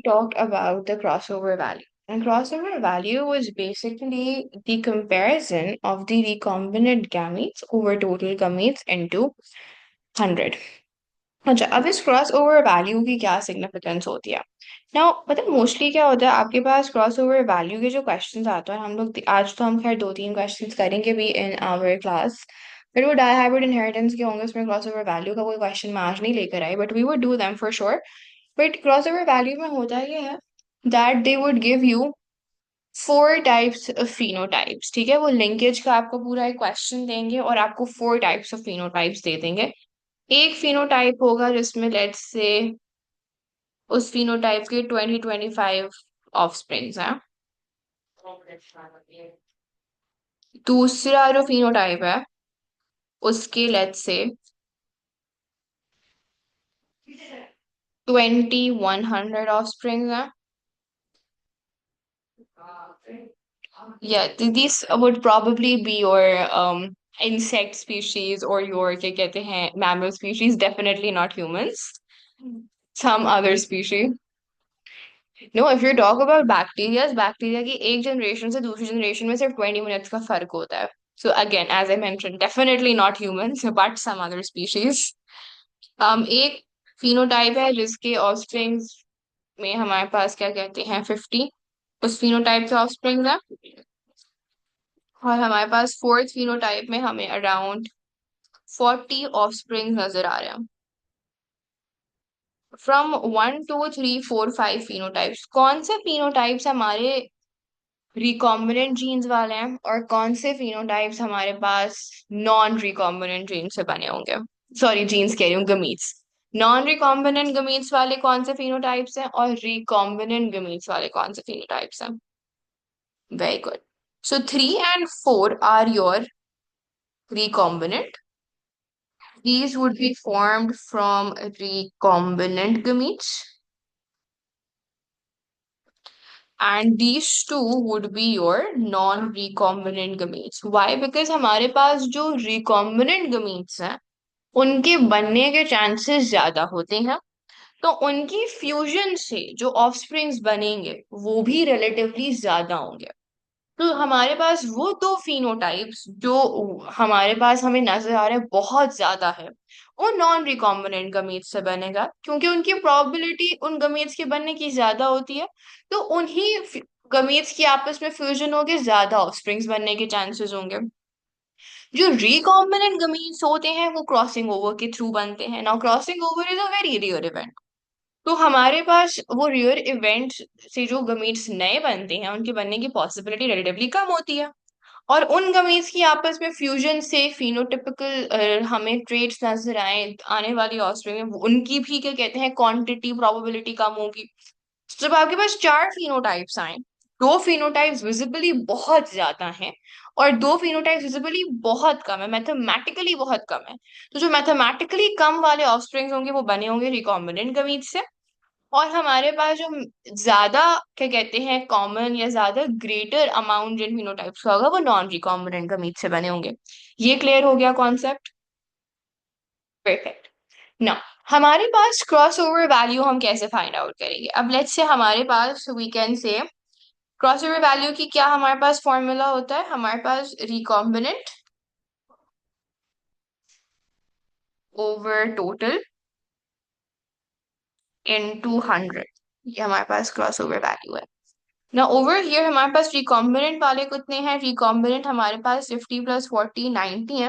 Talked about the crossover value. And crossover value was basically the comparison of the recombinant gametes over total gametes into 100. अच्छा, अब इस cross over value की क्या significance होती है? Now मतलब mostly क्या होता है आपके पास क्रॉस ओवर वैल्यू के जो क्वेश्चंस आते हैं, हम लोग आज तो हम खैर दो तीन क्वेश्चंस करेंगे भी इन आवर क्लास, फिर वो डायहाइब्रिड इनहेरिटेंस के होंगे, उसमें क्रॉस ओवर वैल्यू का कोई क्वेश्चन मैं आज नहीं लेकर आई, but we would do them for sure. But crossover value में होता ये है that they would give you four types of phenotypes. ठीक है, वो लिंकेज का आपको पूरा एक क्वेश्चन देंगे और आपको फोर टाइप्स ऑफ फिनोटाइप्स दे देंगे। एक फिनोटाइप होगा जिसमें लेट्स से उस फिनोटाइप के 20-25 ऑफस्प्रिंग्स हैं। दूसरा जो फिनोटाइप है उसके लेट्स से 20-100 ऑफस्प्रिंग्स हैं। Yeah, these would probably be your insect species or your क्या कहते हैं mammal species, definitely not humans. Some other species. No, if you talk about bacteria, bacteria की एक जनरेशन से दूसरी जनरेशन में सिर्फ 20 मिनट्स का फर्क होता है. So again, as I mentioned, definitely not humans, but some other species. एक phenotype है जिसके offsprings में हमारे पास क्या कहते हैं 50, उस phenotype के offsprings है। और हमारे पास फोर्थ फिनोटाइप में हमें अराउंड 40 ऑफस्प्रिंग नजर आ रहे हैं। फ्रॉम 1 2 3 4 5 फिनोटाइप्स, कौन से फिनोटाइप्स हमारे रिकॉम्बिनेंट जीन्स वाले हैं और कौन से फिनोटाइप्स हमारे पास नॉन रिकॉम्बिनेंट जीन से बने होंगे? सॉरी, जीन्स कह रही हूँ, गमीट्स। नॉन रिकॉम्बिनेंट गमीट्स वाले कौन से फिनोटाइप्स हैं और रिकॉम्बिनेंट गमीट्स वाले कौन से फिनोटाइप्स हैं? Very good. So 3 and 4 are your recombinant. These would be formed from recombinant gametes, and these two would be your non-recombinant gametes. Why? Because हमारे पास जो recombinant gametes हैं उनके बनने के चांसेस ज्यादा होते हैं, तो उनकी फ्यूजन से जो ऑफस्प्रिंग्स बनेंगे वो भी रिलेटिवली ज्यादा होंगे। तो हमारे पास वो दो फिनोटाइप्स जो हमारे पास हमें नजर आ रहे हैं बहुत ज्यादा है, वो नॉन रिकॉम्बिनेंट गमीट्स से बनेगा क्योंकि उनकी प्रोबेबिलिटी उन गमीट्स के बनने की ज्यादा होती है। तो उन्हीं गमीट्स की आपस में फ्यूजन होके ज्यादा ऑफस्प्रिंग्स बनने के चांसेस होंगे। जो रिकॉम्बिनेंट गमीट्स होते हैं वो क्रॉसिंग ओवर के थ्रू बनते हैं। Now crossing over is a very rare event, तो हमारे पास वो रेयर इवेंट से जो गमीट्स नए बनते हैं उनके बनने की पॉसिबिलिटी रिलेटिवली कम होती है। और उन गमीट्स की आपस में फ्यूजन से फिनोटिपिकल हमें ट्रेट्स नजर आए आने वाली ऑस्ट्रिंग में, उनकी भी क्या कहते हैं क्वांटिटी प्रोबेबिलिटी कम होगी। जब आपके पास चार फिनोटाइप्स आए, दो फिनोटाइप्स विजिबली बहुत ज्यादा हैं और दो फिनोटाइप्स विजिबली बहुत कम है, मैथमेटिकली बहुत कम है, तो जो मैथमेटिकली कम वाले ऑफस्प्रिंग्स होंगे वो बने होंगे रिकॉम्बिनेंट गमीट्स से। और हमारे पास जो ज्यादा क्या कहते हैं कॉमन या ज्यादा ग्रेटर अमाउंट जिन फिनोटाइप्स का होगा वो नॉन रिकॉम्बिनेंट गमीट से बने होंगे। ये क्लियर हो गया कॉन्सेप्ट? परफेक्ट। ना, हमारे पास क्रॉस ओवर वैल्यू हम कैसे फाइंड आउट करेंगे? अब लेट्स से हमारे पास we can say cross over value की क्या हमारे पास फॉर्मूला होता है? हमारे पास रिकॉम्बिनेंट ओवर टोटल इनटू 100, ये हमारे पास क्रॉस ओवर वैल्यू है ना। ओवर हियर हमारे पास रिकॉम्बिनेंट वाले कितने हैं? रिकॉम्बिनेंट हमारे पास 50 + 40 90 है।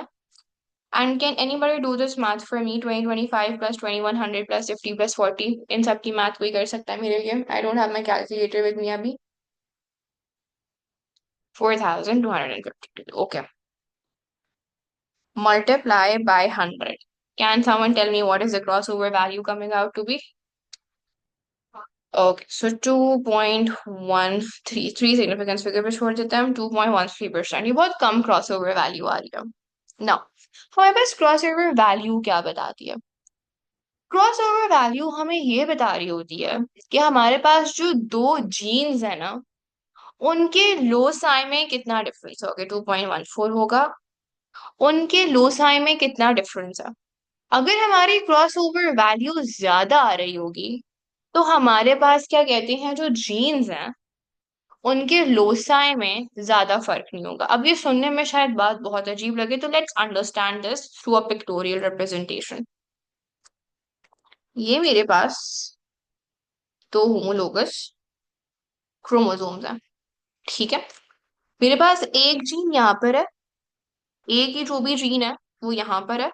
And can anybody do this math for me? 20-25 + 2100 + 50 + 40, इन सब की मैथ कोई कर सकता है मेरे लिए? I don't have my calculator with me अभी। 4250, okay. Multiply by 100. Can someone tell me what is the crossover value coming out to be? Okay, so 2.13, three significance figure पे छोड़ देते हैं हम, 2.13%। ये बहुत कम क्रॉसओवर वैल्यू आ रही है। नाउ हमारे पास क्रॉसओवर वैल्यू क्या बताती है? क्रॉसओवर वैल्यू हमें ये बता रही होती है कि हमारे पास जो दो जीन्स है ना उनके लोसाई में कितना डिफरेंस होगा। 2.14 होगा, उनके लोसाई में कितना डिफरेंस है। अगर हमारी क्रॉसओवर वैल्यू ज्यादा आ रही होगी तो हमारे पास क्या कहते हैं, जो जीन्स हैं उनके लोसाई में ज्यादा फर्क नहीं होगा। अब ये सुनने में शायद बात बहुत अजीब लगे, तो let's understand this through a pictorial representation. ये मेरे पास दो होमोलोगस क्रोमोसोम्स हैं, ठीक है। मेरे पास एक जीन यहाँ पर है, एक ही जो भी जीन है वो यहाँ पर है।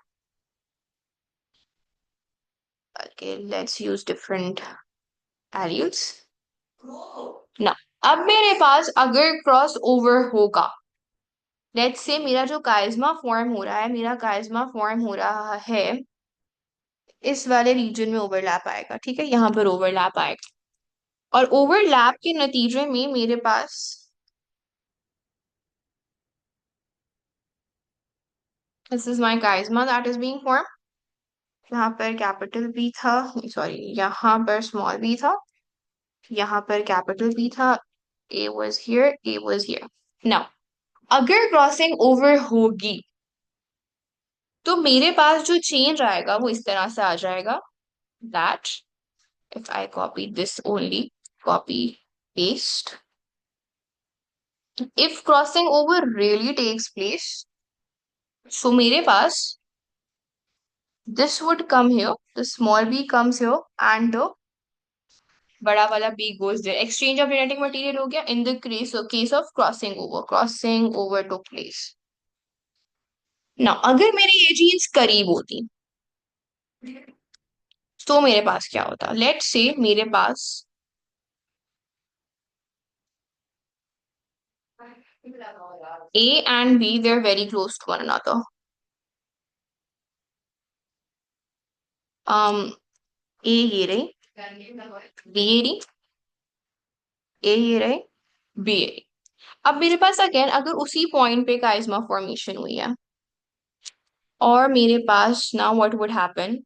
Okay, let's use different alleles ना। अब मेरे पास अगर क्रॉस ओवर होगा, लेट्स से मेरा जो काइज्मा फॉर्म हो रहा है, मेरा काइज्मा फॉर्म हो रहा है इस वाले रीजन में ओवरलैप आएगा, ठीक है, यहाँ पर ओवरलैप आएगा। और ओवरलैप के नतीजे में मेरे पास this is my chiasma that is being form. यहाँ पर कैपिटल बी था, सॉरी, यहाँ पर स्मॉल बी था, यहाँ पर कैपिटल बी था, ए was here, A was here. Now अगर क्रॉसिंग ओवर होगी तो मेरे पास जो चेंज आएगा वो इस तरह से आ जाएगा, that if I copy this only, copy paste, if crossing over really takes place, so मेरे पास this would come here, the small b comes here and the बड़ा वाला b goes there, exchange of genetic material हो गया in the case of crossing over took place. now अगर मेरी ये jeans करीब होती तो मेरे पास क्या होता, लेट्स से मेरे पास A and B, they're very close to one another. um A ये रही, B ये रही, A ये रही, B ये रही। अब मेरे पास अगेन अगर उसी पॉइंट पे काइज्मा फॉर्मेशन हुई है और मेरे पास नाउ व्हाट वुड हैपन,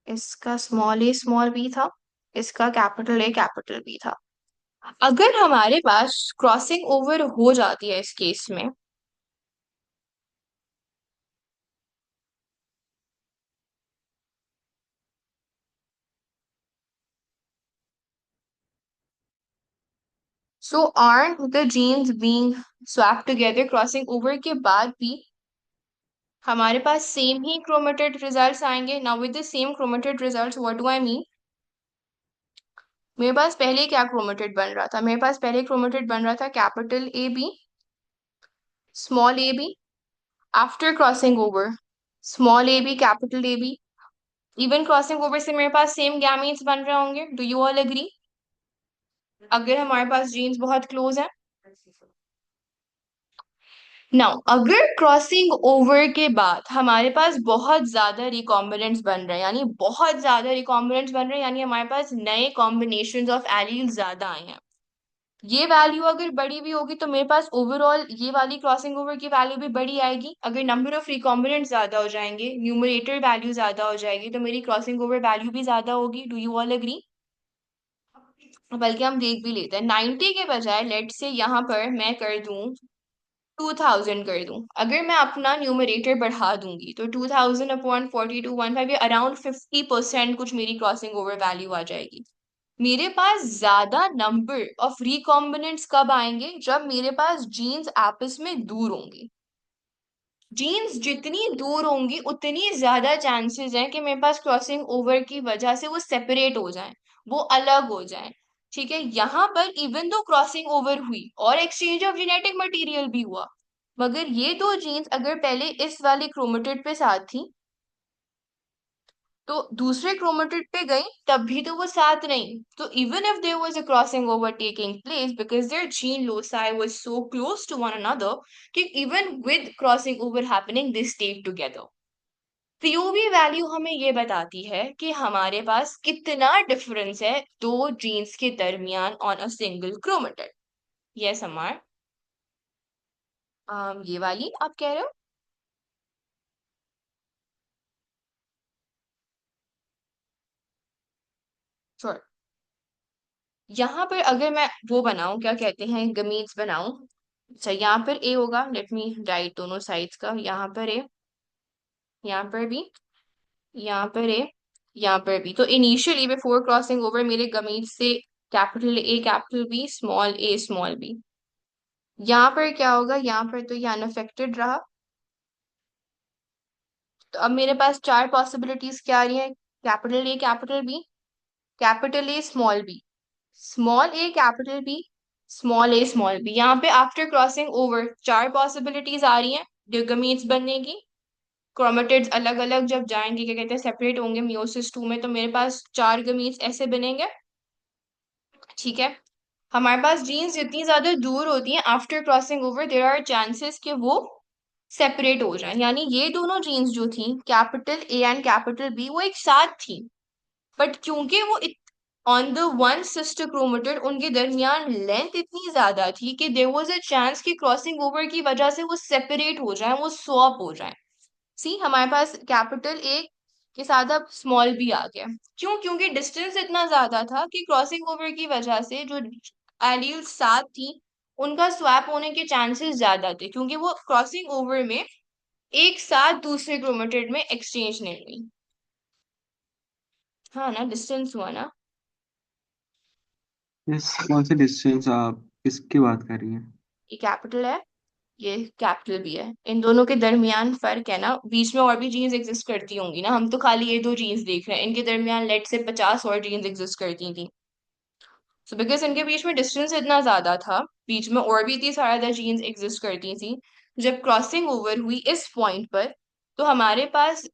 इसका स्मॉल बी था, इसका कैपिटल बी था। अगर हमारे पास क्रॉसिंग ओवर हो जाती है इस केस में, so aren't the genes being swapped together, crossing over के बाद भी हमारे पास सेम ही क्रोमेटेड रिजल्ट्स आएंगे। Now with the same chromatid results what do I mean, मेरे पास पहले क्या क्रोमेटेड बन रहा था, मेरे पास पहले क्रोमेटेड बन रहा था capital A B, small A B, after crossing over small A B, capital A B. Even crossing over से मेरे पास सेम गैमीट्स बन रहे होंगे, डू यू ऑल एग्री, अगर हमारे पास जीन्स बहुत क्लोज है। नाउ अगर क्रॉसिंग ओवर के बाद हमारे पास बहुत ज्यादा रिकॉम्बिनेंट्स बन रहे हैं, यानी बहुत ज्यादा रिकॉम्बिनेंट्स बन रहे हैं, यानी हमारे पास नए कॉम्बिनेशन ऑफ एलील ज्यादा आए हैं, ये वैल्यू अगर बड़ी भी होगी तो मेरे पास ओवरऑल ये वाली क्रॉसिंग ओवर की वैल्यू भी बड़ी आएगी। अगर नंबर ऑफ रिकॉम्बिनेंट ज्यादा हो जाएंगे, न्यूमरेटर वैल्यू ज्यादा हो जाएगी, तो मेरी क्रॉसिंग ओवर वैल्यू भी ज्यादा होगी, डू यू ऑल एग्री। बल्कि हम देख भी लेते हैं, 90 के बजाय लेट से यहाँ पर मैं कर दूं 2000 कर दूं, अगर मैं अपना न्यूमरेटर बढ़ा दूंगी तो 2000 अपॉन 4215, ये अराउंड 50% कुछ मेरी क्रॉसिंग ओवर वैल्यू आ जाएगी। मेरे पास ज्यादा नंबर ऑफ रिकॉम्बिनेंट्स कब आएंगे, जब मेरे पास जीन्स आपस में दूर होंगी। जीन्स जितनी दूर होंगी उतनी ज्यादा चांसेस हैं कि मेरे पास क्रॉसिंग ओवर की वजह से वो सेपरेट हो जाएं, वो अलग हो जाएं। ठीक है, यहाँ पर इवन दो क्रॉसिंग ओवर हुई और एक्सचेंज ऑफ जेनेटिक मटेरियल भी हुआ, मगर ये दो जीन्स अगर पहले इस वाले क्रोमेटिड पे साथ थी तो दूसरे क्रोमेटिड पे गई तब भी तो वो साथ नहीं। तो even if there was a crossing over taking place, because their gene loci was so close to one another, कि even with crossing over happening they stayed together. POV value हमें ये बताती है कि हमारे पास कितना डिफरेंस है दो जीन्स के दरमियान on a single chromatid. Yes Amar, ये वाली आप कह रहे हो। Sure. यहाँ पर अगर मैं वो बनाऊं, क्या कहते हैं, गमीट्स बनाऊं। अच्छा, यहाँ पर ए होगा, लेट मी राइट दोनों साइड्स का, यहाँ पर ए, यहाँ पर बी, यहाँ पर ए, यहाँ पर बी, तो इनिशियली बिफोर क्रॉसिंग ओवर मेरे गमीज से capital A capital B small A small B, यहाँ पर क्या होगा, यहाँ पर तो ये अनअफेक्टेड रहा। तो अब मेरे पास चार पॉसिबिलिटीज क्या आ रही है, capital A capital B, capital A small B, small A capital B, small A small B. यहाँ पे आफ्टर क्रॉसिंग ओवर चार पॉसिबिलिटीज आ रही हैं गमीट्स बनने की। क्रोमेटिड्स अलग अलग जब जाएंगे, क्या कहते हैं, सेपरेट होंगे मियोसिस टू में, तो मेरे पास चार गमीट्स ऐसे बनेंगे। ठीक है, हमारे पास जीन्स जितनी ज्यादा दूर होती हैं after crossing over there are chances कि वो सेपरेट हो जाए। यानी ये दोनों जीन्स जो थी capital A and capital B वो एक साथ थी, बट क्योंकि वो on the one sister chromatid उनके दरमियान लेंथ इतनी ज्यादा थी कि देयर वाज अ चांस कि क्रॉसिंग ओवर की वजह से वो सेपरेट हो जाए, वो स्वॉप हो जाए। सी हमारे पास कैपिटल ए के साथ अब स्मॉल बी आ गया। क्यों? क्योंकि डिस्टेंस इतना ज्यादा था कि क्रॉसिंग ओवर की वजह से जो एलील साथ थी उनका स्वैप होने के चांसेस ज्यादा थे, क्योंकि वो क्रॉसिंग ओवर में एक साथ दूसरे क्रोमेटिड में एक्सचेंज नहीं हुई। हाँ ना, डिस्टेंस हुआ ना। यस, कौन से डिस्टेंस आप किसकी बात कर रही हैं? ये कैपिटल है, ये कैपिटल भी है, इन दोनों के दरमियान फर्क है ना, बीच में और भी जीन्स एग्जिस्ट करती होंगी ना, हम तो खाली ये दो जीन्स देख रहे हैं, इनके दरमियान लेट से 50 और जीन्स एग्जिस्ट करती थी। सो बिकॉज इनके बीच में डिस्टेंस इतना ज्यादा था, बीच में और भी इतनी सारा जीन्स एग्जिस्ट करती थी, जब क्रॉसिंग ओवर हुई इस पॉइंट पर, तो हमारे पास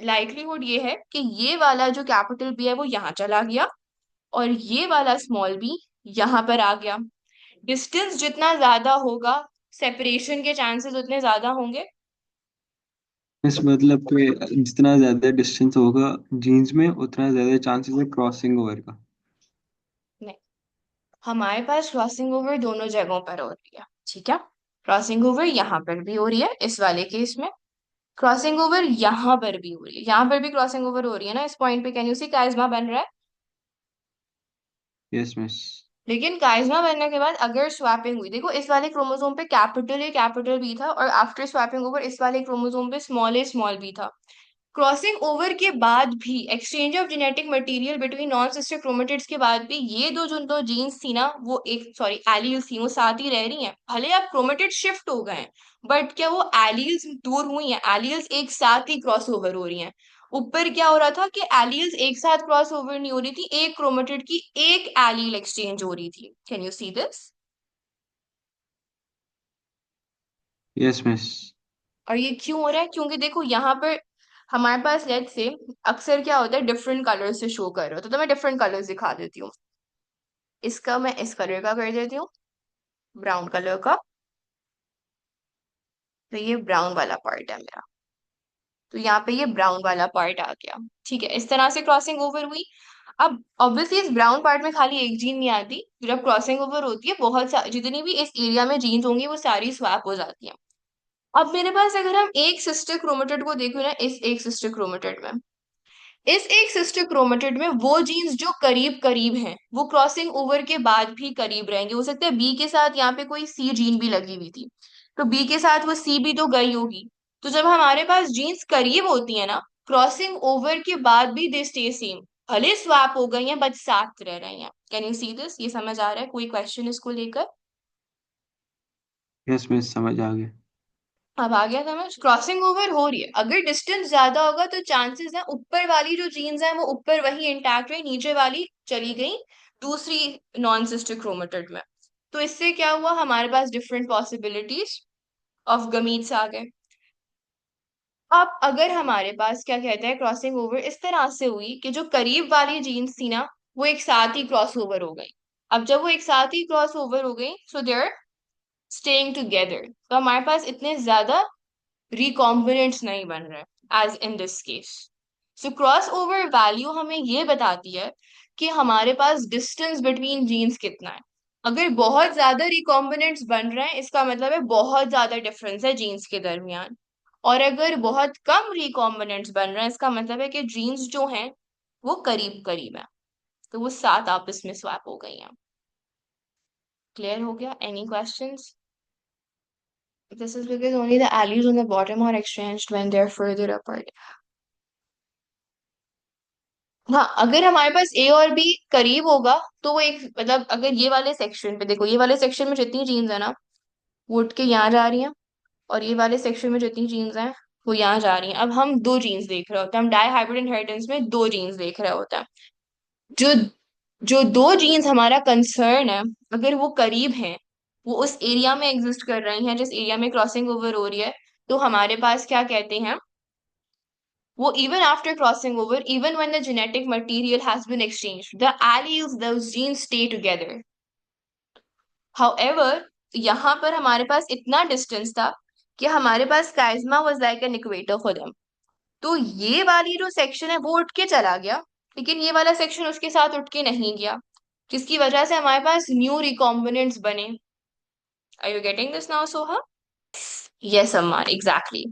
लाइकलीहुड ये है कि ये वाला जो कैपिटल बी है वो यहाँ चला गया और ये वाला स्मॉल बी यहाँ पर आ गया। डिस्टेंस जितना ज्यादा होगा सेपरेशन के चांसेस उतने ज्यादा होंगे। इस मतलब कि जितना ज्यादा डिस्टेंस होगा जीन्स में उतना ज्यादा चांसेस है क्रॉसिंग ओवर का। नहीं, हमारे पास क्रॉसिंग ओवर दोनों जगहों पर हो रही है। ठीक है, क्रॉसिंग ओवर यहाँ पर भी हो रही है इस वाले केस में, क्रॉसिंग ओवर यहाँ पर भी हो रही है, यहाँ पर भी क्रॉसिंग ओवर हो रही है ना इस पॉइंट पे, कैन यू सी काइजमा बन रहा है। Yes miss. लेकिन काइजमा बनने के बाद अगर स्वैपिंग हुई, देखो इस वाले क्रोमोसोम पे कैपिटल ए कैपिटल बी था और आफ्टर स्वैपिंग ओवर इस वाले क्रोमोसोम पे स्मॉल ए स्मॉल बी था। क्रॉसिंग ओवर के बाद भी, exchange of genetic material between non sister chromatids के बाद भी, ये जो दो जीन्स थी ना वो एक सॉरी एलील्स थी वो साथ ही रह रही हैं, भले अब क्रोमेटिड शिफ्ट हो गए हैं, बट क्या वो एलील्स दूर हुई हैं? एलील्स एक साथ ही क्रॉस ओवर हो रही हैं। ऊपर क्या हो रहा था कि एलील्स एक साथ क्रॉस ओवर नहीं हो रही थी, एक क्रोमेटिड की एक एलील एक्सचेंज हो रही थी। Can you see this? Yes miss. और ये क्यों हो रहा है? क्योंकि देखो यहाँ पर हमारे पास लेट से अक्सर क्या होता है डिफरेंट कलर से शो कर रहे हो, तो मैं डिफरेंट कलर्स दिखा देती हूँ। इसका मैं इस कलर का कर देती हूँ, ब्राउन कलर का, तो ये ब्राउन वाला पार्ट है मेरा, तो यहाँ पे ये ब्राउन वाला पार्ट आ गया। ठीक है, इस तरह से क्रॉसिंग ओवर हुई। अब ऑब्वियसली इस ब्राउन पार्ट में खाली एक जीन नहीं आती, जब क्रॉसिंग ओवर होती है बहुत सा जितनी भी इस एरिया में जीन्स होंगी वो सारी स्वैप हो जाती हैं। अब मेरे पास अगर हम एक सिस्टर क्रोमेटिड को देखो ना, इस एक सिस्टर क्रोमेटिड में, इस एक सिस्टर क्रोमेटिड में वो जीन्स जो करीब करीब हैं वो क्रॉसिंग ओवर के बाद भी करीब रहेंगे। हो सकता है बी के साथ यहाँ पे कोई सी जीन भी लगी हुई थी, तो बी के साथ वो सी भी तो गई होगी। तो जब हमारे पास जीन्स करीब होती है ना, क्रॉसिंग ओवर के बाद भी दे स्टे सेम, भले स्वैप हो गई हैं बट साथ रह रही हैं। Can you see this? ये समझ आ रहा है? कोई क्वेश्चन इसको लेकर? यस मिस, समझ आ गया। अब आ गया समझ? क्रॉसिंग ओवर हो रही है, अगर डिस्टेंस ज्यादा होगा तो चांसेस है ऊपर वाली जो जीन्स है वो ऊपर वही इंटैक्ट रही, नीचे वाली चली गई दूसरी नॉन सिस्टर क्रोमेटिड में। तो इससे क्या हुआ, हमारे पास डिफरेंट पॉसिबिलिटीज ऑफ गमीट्स आ गए। अब अगर हमारे पास क्या कहते हैं क्रॉसिंग ओवर इस तरह से हुई कि जो करीब वाली जीन्स थी ना वो एक साथ ही क्रॉस ओवर हो गई। अब जब वो एक साथ ही क्रॉस ओवर हो गई so they are staying together, तो हमारे पास इतने ज्यादा रिकॉम्बिनेंट्स नहीं बन रहे as in this case. So cross over value हमें ये बताती है कि हमारे पास डिस्टेंस बिटवीन जीन्स कितना है। अगर बहुत ज्यादा रिकॉम्बिनेंट्स बन रहे हैं इसका मतलब है बहुत ज्यादा डिफरेंस है जीन्स के दरमियान, और अगर बहुत कम रिकॉम्बिनेंट्स बन रहे हैं इसका मतलब है कि जीन्स जो हैं वो करीब करीब है, तो वो साथ आपस में स्वैप हो गई हैं। क्लियर हो गया? Any questions? This is because only the alleles on the bottom are exchanged when they are further apart. हाँ, अगर हमारे पास ए और बी करीब होगा तो वो एक, मतलब अगर ये वाले सेक्शन पे देखो, ये वाले सेक्शन में जितनी जीन्स है ना, वो उठ के यहाँ जा रही हैं, और ये वाले सेक्शन में जितनी जीन्स हैं वो यहाँ जा रही हैं। अब हम दो जीन्स देख रहे होते हैं, हम डाई हाइब्रिड इनहेरिटेंस में दो जीन्स देख रहे होते हैं। जो जो दो जीन्स हमारा कंसर्न है, अगर वो करीब हैं, वो उस एरिया में एग्जिस्ट कर रही हैं जिस एरिया में क्रॉसिंग ओवर हो रही है, तो हमारे पास क्या कहते हैं, वो even after crossing over, even when the genetic material has been exchanged, the alleles, those genes stay together. However, यहाँ पर हमारे पास इतना डिस्टेंस था कि हमारे पास chiasma was like an equator for them. तो ये वाली जो सेक्शन है वो उठ के चला गया, लेकिन ये वाला सेक्शन उसके साथ उठ के नहीं गया, जिसकी वजह से हमारे पास न्यू रिकॉम्बिनेंट्स बने। Are you getting this now, Soha? Yes अम्मा, एग्जैक्टली।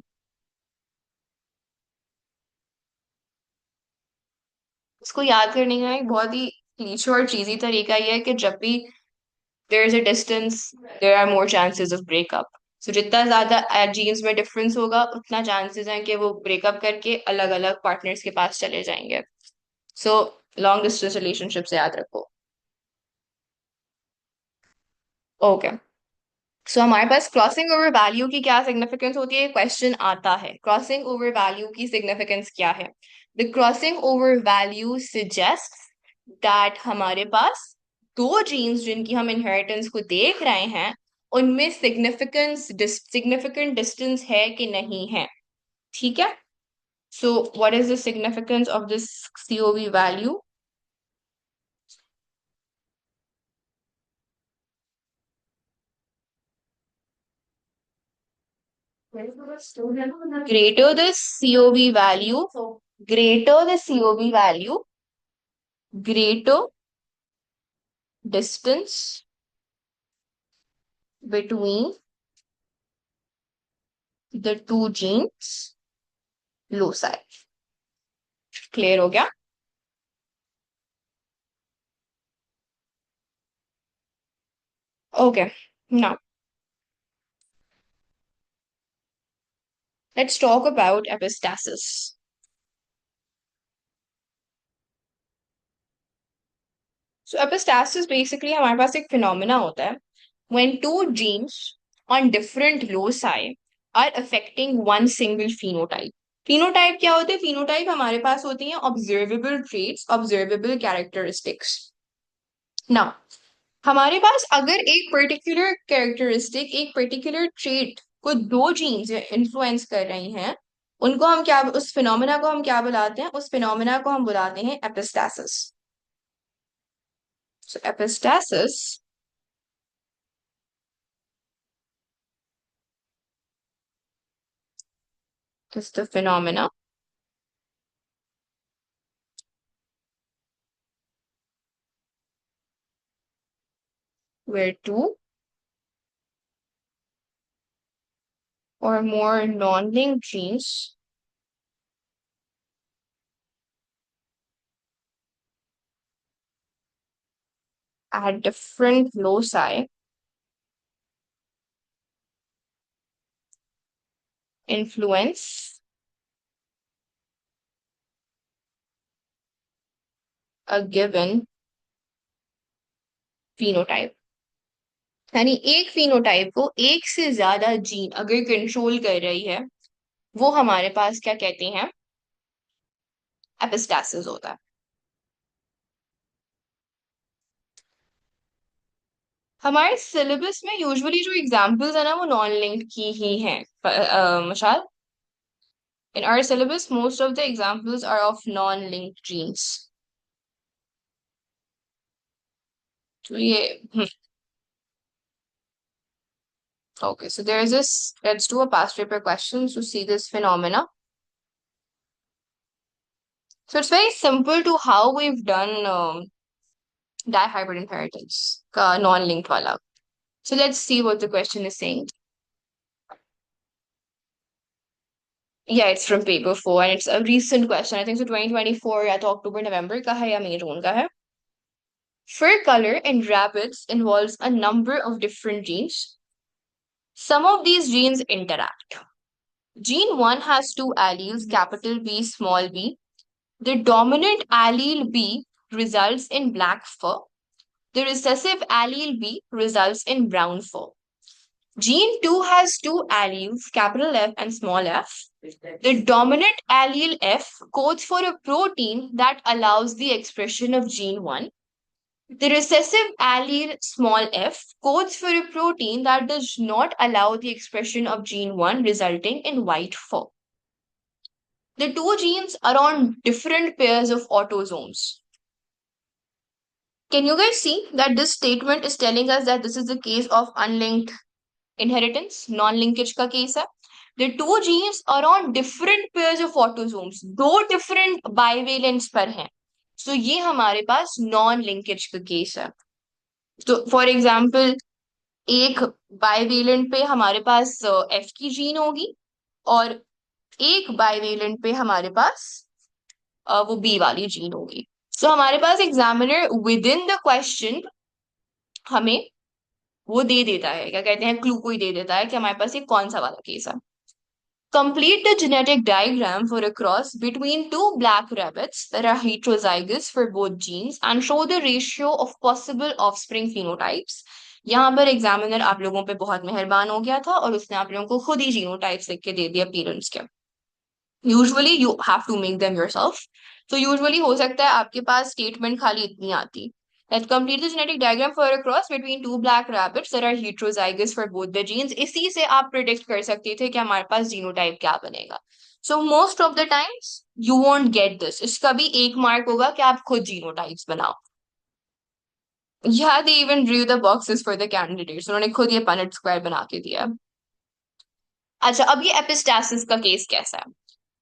इसको याद करने का एक बहुत ही क्लीशे और चीजी तरीका ये है कि जब भी there is a distance, there are more chances of breakup. So जितना ज्यादा जीन्स में डिफरेंस होगा, उतना चांसेस हैं कि वो ब्रेकअप करके अलग अलग पार्टनर्स के पास चले जाएंगे। सो लॉन्ग डिस्टेंस रिलेशनशिप से याद रखो। ओके, सो हमारे पास क्रॉसिंग ओवर वैल्यू की क्या सिग्निफिकेंस होती है, क्वेश्चन आता है, क्रॉसिंग ओवर वैल्यू की सिग्निफिकेंस क्या है? The crossing over value suggest that हमारे पास दो जीन्स जिनकी हम इनहेरिटेंस को देख रहे हैं, उनमें सिग्निफिकेंट डिस्टेंस है कि नहीं है। ठीक है, so what is the significance of this CoV value? greater the COV value, greater the COV value, greater distance between the two genes loci. Clear हो गया? Okay, now let's talk about epistasis. So epistasis basically हमारे पास एक phenomena होता है when two genes on different loci are affecting one single phenotype. phenotype क्या होते हैं? phenotype हमारे पास होती हैं observable traits, observable characteristics. Now हमारे पास अगर एक पर्टिकुलर कैरेक्टरिस्टिक, एक पर्टिकुलर ट्रेट को दो जीन्स इन्फ्लुएंस कर रही हैं, उनको हम क्या, उस फिनोमेना को हम क्या बुलाते हैं? उस फिनोमेना को हम बुलाते हैं epistasis. So epistasis is the phenomena where two or more non-linked genes at different loci influence a given phenotype। यानी एक फिनोटाइप को एक से ज्यादा जीन अगर कंट्रोल कर रही है, वो हमारे पास क्या कहते हैं? एपिस्टासिस होता है। हमारे सिलेबस में यूजुअली जो एग्जांपल्स है ना, वो नॉन लिंक्ड की ही हैं। Mashal, in our syllabus most of the examples are of non linked genes. तो ये okay, so there is this, let's do a past paper question to see this phenomena. So it's very simple to how we've done dihybrid inheritance का non-linked वाला. So let's see what the question is saying. Yeah, it's from paper 4 and it's a recent question. I think so 2024 या तो October November का है या May June का है. Fur color in rabbits involves a number of different genes. Some of these genes interact. Gene 1 has two alleles, capital B, small b. The dominant allele B results in black fur. The recessive allele B results in brown fur. Gene 2 has two alleles, capital F and small f. The dominant allele F codes for a protein that allows the expression of gene 1. The recessive allele small f codes for a protein that does not allow the expression of gene 1, resulting in white fur. The two genes are on different pairs of autosomes. Can you guys see that this statement is telling us that this is the case of unlinked inheritance, non-linkage का case है. The two genes are on different pairs of autosomes, दो different bivalents पर हैं. So ये हमारे पास non-linkage का case है. तो फॉर एग्जाम्पल एक बाइवेलेंट पे हमारे पास एफ की जीन होगी और एक बाइवेलेंट पे हमारे पास वो बी वाली जीन होगी. सो हमारे पास examiner within the question हमें वो दे देता है, क्या कहते हैं, क्लू को ही दे देता है कि हमारे पास ये कौन सा वाला केस है. Complete the genetic diagram for a cross between two black rabbits that are heterozygous for both genes and show the ratio of possible offspring phenotypes. यहाँ पर एग्जामिनर आप लोगों पे बहुत मेहरबान हो गया था और उसने आप लोगों को खुद ही जीनोटाइप्स लिख के दे दिया पेरेंट्स के. Usually you have to make them yourself. तो यूजुअली हो सकता है आपके पास स्टेटमेंट खाली इतनी आती. Let's complete the genetic diagram for a cross between two black rabbits that are heterozygous for both the genes. इसी से आप प्रिडिक्ट कर सकते थे कि हमारे पास जीनोटाइप क्या बनेगा. So most of the times you won't get this. इसका भी एक मार्क होगा कि आप खुद जीनोटाइप्स बनाओ. Yeah, they even drew the boxes for the candidates. उन्होंने खुद ये पनेट स्क्वायर बना के दिया. अच्छा, अब ये एपिस्टासिस का केस कैसा है.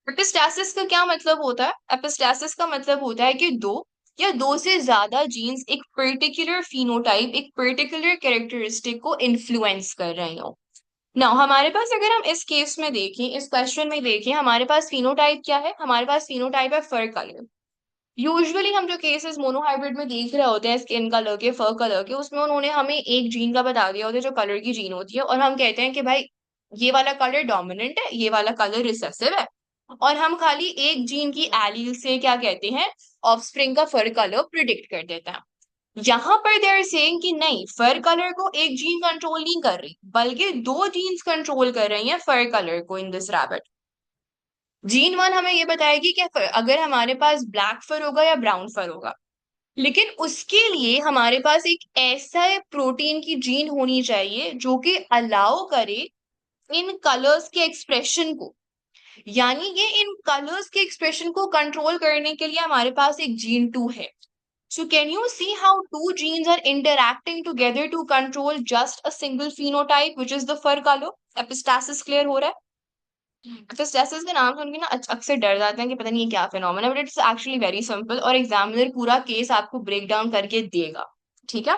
एपिस्टासिस का क्या मतलब होता है. एपिस्टासिस का मतलब होता है कि दो या दो से ज्यादा जीन्स एक पर्टिकुलर फिनोटाइप, एक पर्टिकुलर कैरेक्टरिस्टिक को इन्फ्लुएंस कर रहे हो. नाउ हमारे पास अगर हम इस केस में देखें, इस क्वेश्चन में देखें, हमारे पास फिनोटाइप क्या है. हमारे पास फिनोटाइप है फर कलर. यूजुअली हम जो केसेस मोनोहाइब्रिड में देख रहे होते हैं स्किन कलर के, फर कलर के, उसमें उन्होंने हमें एक जीन का बता दिया होता है जो कलर की जीन होती है और हम कहते हैं कि भाई ये वाला कलर डोमिनेंट है, ये वाला कलर रिसेसिव है. और हम खाली एक जीन की एलील से क्या कहते हैं, ऑफस्प्रिंग का फर कलर प्रिडिक्ट कर देते हैं. यहाँ पर दे आर सेइंग कि नहीं, फर कलर को एक जीन कंट्रोल नहीं कर रही बल्कि दो जीन्स कंट्रोल कर रही हैं फर कलर को इन दिस रैबिट. जीन 1 हमें ये बताएगी कि अगर हमारे पास ब्लैक फर होगा या ब्राउन फर होगा. लेकिन उसके लिए हमारे पास एक ऐसा प्रोटीन की जीन होनी चाहिए जो कि अलाउ करे इन कलर्स के एक्सप्रेशन को. यानी ये इन कलर्स के एक्सप्रेशन को कंट्रोल करने के लिए हमारे पास एक जीन 2 है. So can you see how two genes are interacting together to control just a single phenotype which is the fur colour. Epistasis clear हो रहा है. एपिस्टासिस का नाम सुन के ना अक्सर डर जाते हैं कि पता नहीं ये क्या phenomena, but it's actually very simple और एग्जामिनर पूरा केस आपको ब्रेक डाउन करके देगा. ठीक है.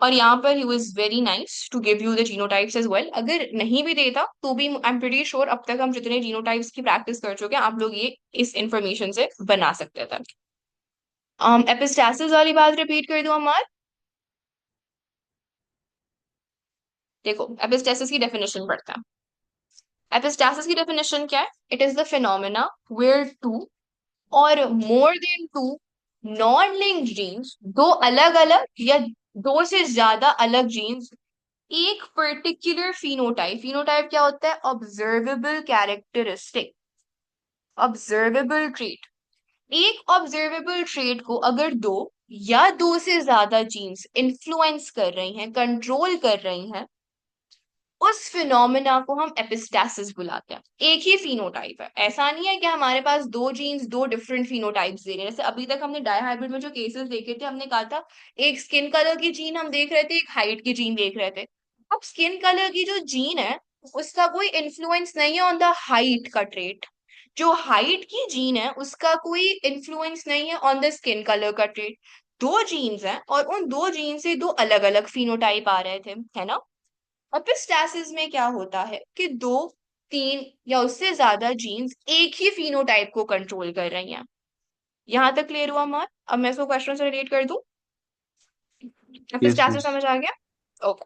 और यहाँ पर ही was very nice to give you the genotypes as well. अगर नहीं भी देता तो भी आई एम प्रीटी श्योर अब तक हम जितने जीनोटाइप्स की प्रैक्टिस कर चुके हैं आप लोग ये इस इंफॉर्मेशन से बना सकते थे. एपिस्टासिस वाली बात रिपीट कर दूं अमर. देखो एपिस्टासिस की डेफिनेशन पढ़ते हैं. एपिस्टासिस की डेफिनेशन क्या है. It is the phenomena where two or more than two non linked genes, दो अलग अलग या दो से ज्यादा अलग जीन्स एक पर्टिकुलर फिनोटाइप. फिनोटाइप क्या होता है. Observable characteristic, observable trait. एक ऑब्जर्वेबल ट्रेट को अगर दो या दो से ज्यादा जीन्स इन्फ्लुएंस कर रही हैं, कंट्रोल कर रही हैं, उस फिनोमेना को हम एपिस्टासिस बुलाते हैं. एक ही फिनोटाइप है, ऐसा नहीं है कि हमारे पास दो जीन्स दो डिफरेंट फिनोटाइप्स दे रहे हैं. जैसे अभी तक हमने डायहाइब्रिड में जो केसेस देखे थे हमने कहा था एक स्किन कलर की जीन हम देख रहे थे, एक हाइट की जीन देख रहे थे. अब स्किन कलर की जो जीन है उसका कोई इन्फ्लुएंस नहीं है ऑन द हाइट का ट्रेट. जो हाइट की जीन है उसका कोई इन्फ्लुएंस नहीं है ऑन द स्किन कलर का ट्रेट. दो जीन्स हैं और उन दो जीन से दो अलग अलग फिनोटाइप आ रहे थे, है ना. एपिस्टासिस में क्या होता है कि दो, तीन या उससे ज्यादा जीन्स एक ही फिनोटाइप को कंट्रोल कर रही हैं. यहां तक क्लियर हुआ मार. अब मैं इसको क्वेश्चन से रिलेट कर दूं. Yes epistasis miss. समझ आ गया. ओके.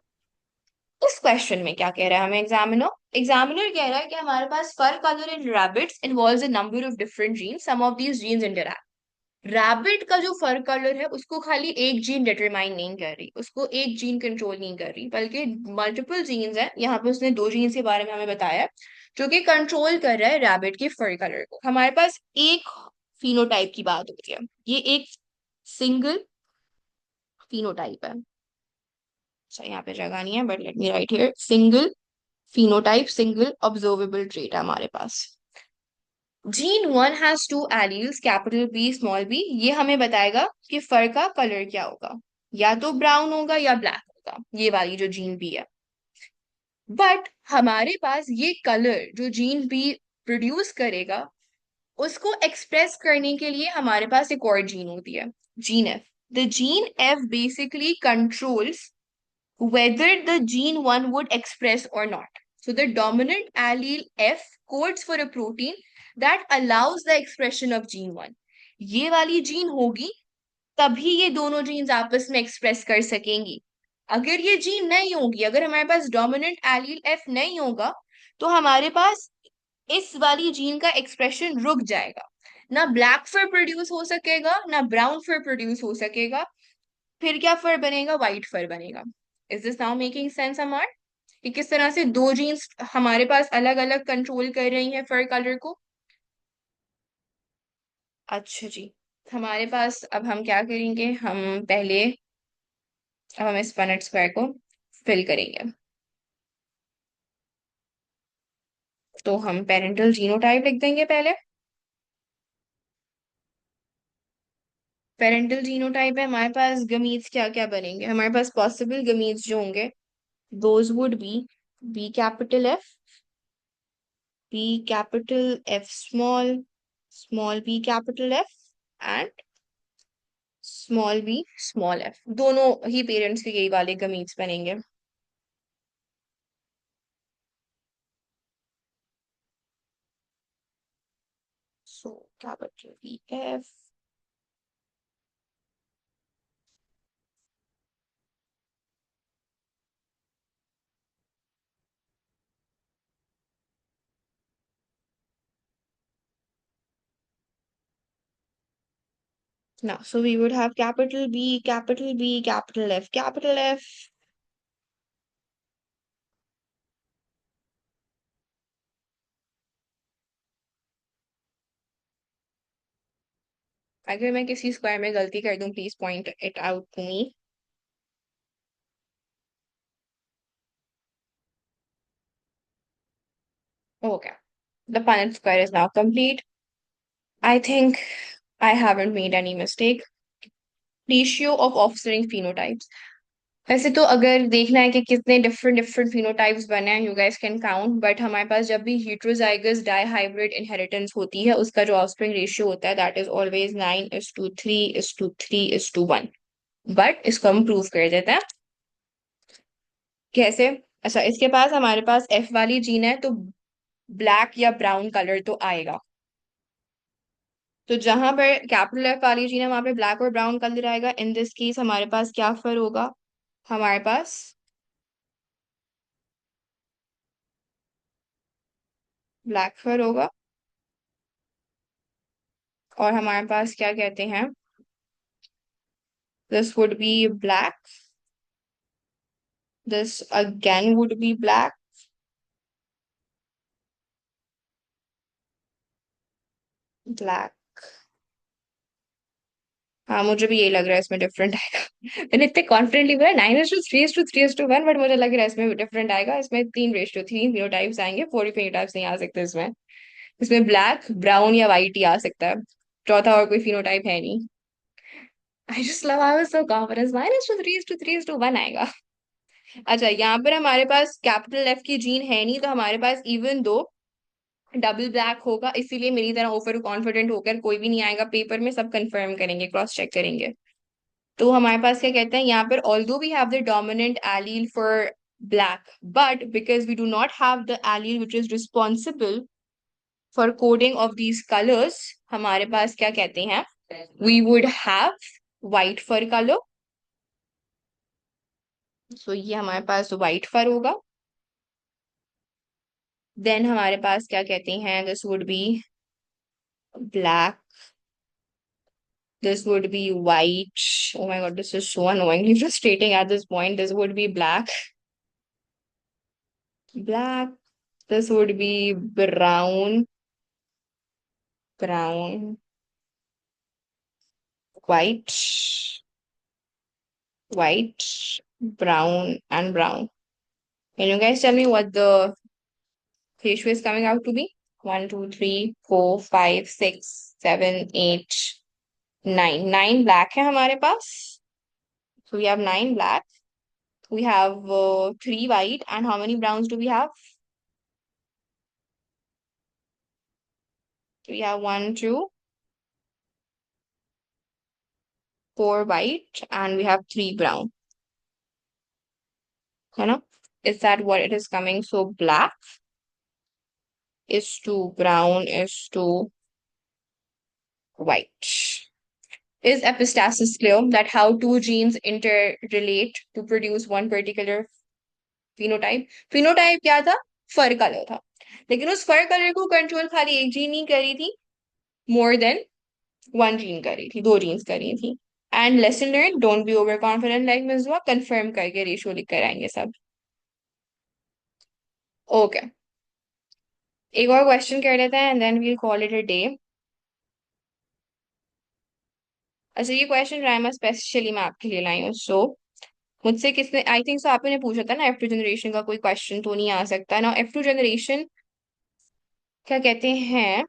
इस क्वेश्चन में क्या कह रहा है हमें एग्जामिनर. एग्जामिनर कह रहा है कि हमारे पास fur colour in rabbits involves a number of different genes. Some of these genes interact. Rabbit का जो फर कलर है उसको खाली एक जीन डिटरमाइन नहीं कर रही, उसको एक जीन कंट्रोल नहीं कर रही, बल्कि मल्टीपल जीन्स हैं। यहाँ पे उसने दो जीन्स के बारे में हमें बताया जो कि कंट्रोल कर रहा है रैबिट के फर कलर को। हमारे पास एक फिनोटाइप की बात होती है, ये एक सिंगल फिनोटाइप है। अच्छा यहाँ पे जगह नहीं है but let me write here, single phenotype, single observable trait है हमारे पास। Gene one has two alleles, capital B small B, ये हमें बताएगा कि फर का कलर क्या होगा, या तो ब्राउन होगा या ब्लैक होगा, ये वाली जो जीन बी है। बट हमारे पास ये कलर जो जीन बी प्रोड्यूस करेगा, उसको एक्सप्रेस करने के लिए हमारे पास एक और जीन होती है, gene F. The gene F basically controls whether the gene 1 would express or not. So the dominant allele F codes for a protein that allows the expression of gene 1. ये वाली जीन होगी तभी ये दोनों jeans आपस में express कर सकेंगी। अगर ये जीन नहीं होगी, अगर हमारे पास डोमिनेंट एलील एफ नहीं होगा, तो हमारे पास इस वाली जीन का एक्सप्रेशन रुक जाएगा। ना ब्लैक फर प्रोड्यूस हो सकेगा, ना ब्राउन फर प्रोड्यूस हो सकेगा। फिर क्या फर बनेगा, व्हाइट फर बनेगा। Is this now making sense Amar, कि किस तरह से दो जीन्स हमारे पास अलग अलग कंट्रोल कर रही हैं फर कलर को। अच्छा जी, हमारे पास अब हम क्या करेंगे, हम पहले अब हम इस पनेट स्क्वायर को फिल करेंगे। तो हम पेरेंटल जीनोटाइप लिख देंगे पहले। पेरेंटल जीनोटाइप है हमारे पास, गमीट्स क्या क्या बनेंगे हमारे पास, पॉसिबल गमीट्स जो होंगे those would be B capital F, B capital F small, small B capital F, and small B small F. दोनों ही पेरेंट्स के यही वाले गमीट्स बनेंगे। So capital B F, now so we would have capital B, capital B, capital F, capital F। अगर मैं किसी square में गलती कर दूं please point it out to me. Okay, the Punnett square is now complete. I think I haven't made any mistake. Ratio of offspring phenotypes, वैसे तो अगर देखना है कि कितने डिफरेंट डिफरेंट फिनोटाइप्स बने हैं, you guys can count, but हमारे पास जब भी हेटेरोजाइगस डाइहाइब्रिड इनहेरिटेंस होती है उसका जो ऑफस्प्रिंग रेशियो होता है दैट इज ऑलवेज 9:3:3:1। बट इसको हम प्रूव कर देते हैं। कैसे? अच्छा, इसके पास हमारे पास एफ वाली जीन है तो ब्लैक या ब्राउन कलर तो आएगा। तो जहां पर कैपिटल एफ वाली जीन है वहां पे ब्लैक और ब्राउन कलर आएगा। इन दिस केस हमारे पास क्या फर होगा, हमारे पास ब्लैक फर होगा। और हमारे पास क्या कहते हैं, this would be black, this again would be black, black। हाँ मुझे भी यही लग रहा है इसमें डिफरेंट आएगा मैंने इतने कॉन्फिडेंटली बोला 9:3:3:1, बट मुझे लग रहा है इसमें डिफरेंट आएगा। इसमें 3:3 फिनोटाइप्स आएंगे, 4 फिनोटाइप्स नहीं आ सकते इसमें। इसमें ब्लैक ब्राउन या व्हाइट ही आ सकता है, चौथा और कोई फिनोटाइप है नहीं। I just love, I was so confidence, 9:3:3:1 आएगा। अच्छा यहाँ पर हमारे पास कैपिटल एफ की जीन है नहीं, तो हमारे पास इवन दो डबल ब्लैक होगा, इसीलिए मेरी तरह ओवर कॉन्फिडेंट होकर कोई भी नहीं आएगा पेपर में, सब कंफर्म करेंगे, क्रॉस चेक करेंगे। तो हमारे पास क्या कहते हैं यहाँ पर, although we have the dominant allele for black, but because we do not have the allele which is responsible for coding of these colours, हमारे पास क्या कहते हैं, we would have white fur colour. So ये हमारे पास white फर होगा। Then हमारे पास क्या कहते हैं, this would be black This would be white. Oh my God, this is so annoyingly frustrating at this point. This would be black. Black. This would be brown. Brown. White. White. Brown and brown. Can you guys tell me what the ratio is coming out to be? 1, 2, 3, 4, 5, 6, 7, 8, 9. 9 black है हमारे पास. So we have 9 black. We have 3 white. And how many browns do we have? We have 1, 2, 4 white. And we have 3 brown. है ना? Is that what it is coming? So black is to brown is to white. Is epistasis clear that how two genes interrelate to produce one particular phenotype? Phenotype क्या था? फर colour था. लेकिन उस फर colour को control खाली एक gene नहीं करी थी, मोर देन वन जीन करी थी, दो जीन्स करी थी. And lesson learn, don't be over confident like Miswa, confirm करके रेशियो लिख कर आएंगे सब. ओके, एक और क्वेश्चन कर लेते हैं and then we'll call it a day. अच्छा, ये क्वेश्चन रायमा स्पेशली मैं आपके लिए लाई हूँ. सो मुझसे किसने, आई थिंक सो आपने पूछा था ना, F2 जनरेशन का कोई क्वेश्चन तो नहीं आ सकता ना. F2 जनरेशन क्या कहते हैं,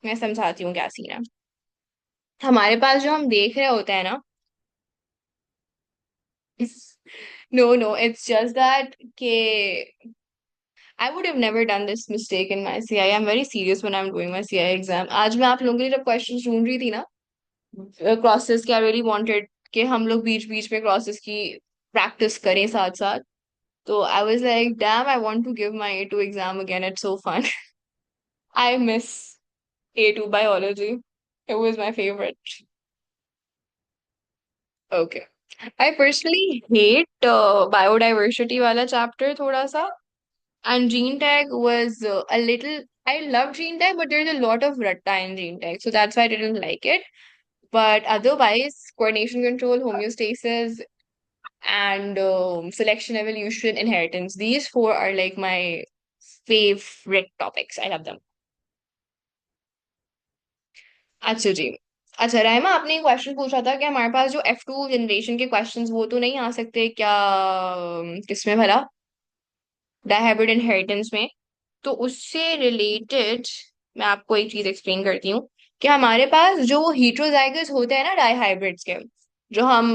मैं समझाती हूँ क्या सीन है. हमारे पास जो हम देख रहे होते हैं ना, no no, it's just that के I would have never done this mistake in my CI. I am very serious when I am doing my CI exam. आज मैं आप लोगों के लिए जब क्वेश्चन ढूंढ रही थी ना, क्रॉसेस के, आई रियली वांटेड कि हम लोग बीच बीच में क्रॉसेस की प्रैक्टिस करें साथ साथ. तो I was like damn, I want to give my A2 exam again, it's so fun. I miss A2 biology. It was my favorite. Okay. I personally hate biodiversity वाला chapter थोड़ा सा. And gene tag was a little. I love gene tag, but there's a lot of ratta in gene tag, so that's why I didn't like it. But otherwise, coordination control, homeostasis, and selection, evolution, inheritance. These four are like my favorite topics. I love them. अच्छा जी. अच्छा राइमा, आपने एक question पूछा था कि हमारे पास जो F2 जनरेशन के क्वेश्चंस वो तो नहीं आ सकते क्या, किसमें भला, डायहाइब्रिड इनहेरिटेंस में. तो उससे रिलेटेड मैं आपको एक चीज एक्सप्लेन करती हूँ कि हमारे पास जो वो हीट्रोजाइगस होते हैं ना डायहाइब्रिड्स के, जो हम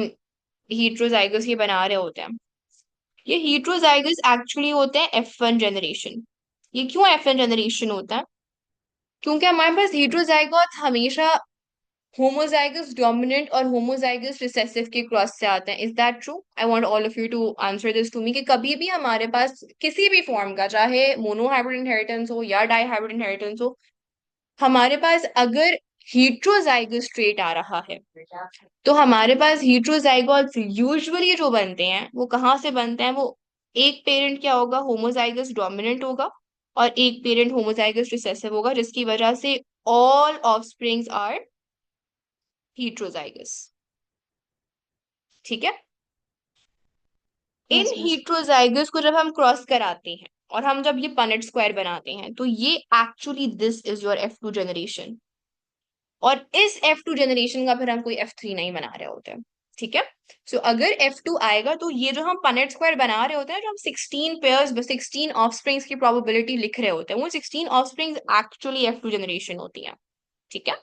हीट्रोजाइगस ये बना रहे होते हैं, ये हीट्रोजाइगस एक्चुअली होते हैं F1 जनरेशन. ये क्यों F1 जनरेशन होता है? क्योंकि हमारे पास हीट्रोजाइगोट हमेशा होमोजाइगस डोमिनेंट और होमोजाइगस रिसेसिव के क्रॉस से आते हैं. Is that true? I want all of you to answer this to me कि कभी भी हमारे पास किसी भी फॉर्म का, चाहे मोनोहाइब्रिड इनहेरिटेंस हो या डाइहाइब्रिड इनहेरिटेंस हो, हमारे पास अगर हीट्रोजाइगस ट्रेट आ रहा है, तो हमारे पास हीट्रोजाइगोट्स यूजुअली जो बनते हैं वो कहाँ से बनते हैं? वो एक पेरेंट क्या होगा, होमोजाइगस डोमिनेंट होगा, और एक पेरेंट होमोजाइगस रिसेसिव होगा, जिसकी वजह से ऑल ऑफस्प्रिंग्स आर heterozygous. ठीक है. In yes yes. heterozygous को जब हम क्रॉस कराते हैं और हम जब ये पनेट स्क्वायर बनाते हैं, तो ये actually this is your F2 generation. और इस F2 जनरेशन का फिर हम कोई F3 नहीं बना रहे होते हैं. ठीक है. सो अगर F2 आएगा तो ये जो हम पनेट स्क्वायर बना रहे होते हैं, जो हम 16 पेयर्स 16 ऑफस्प्रिंग्स की प्रोबेबिलिटी लिख रहे होते हैं, वो 16 ऑफस्प्रिंग्स एक्चुअली F2 जनरेशन होती है. ठीक है.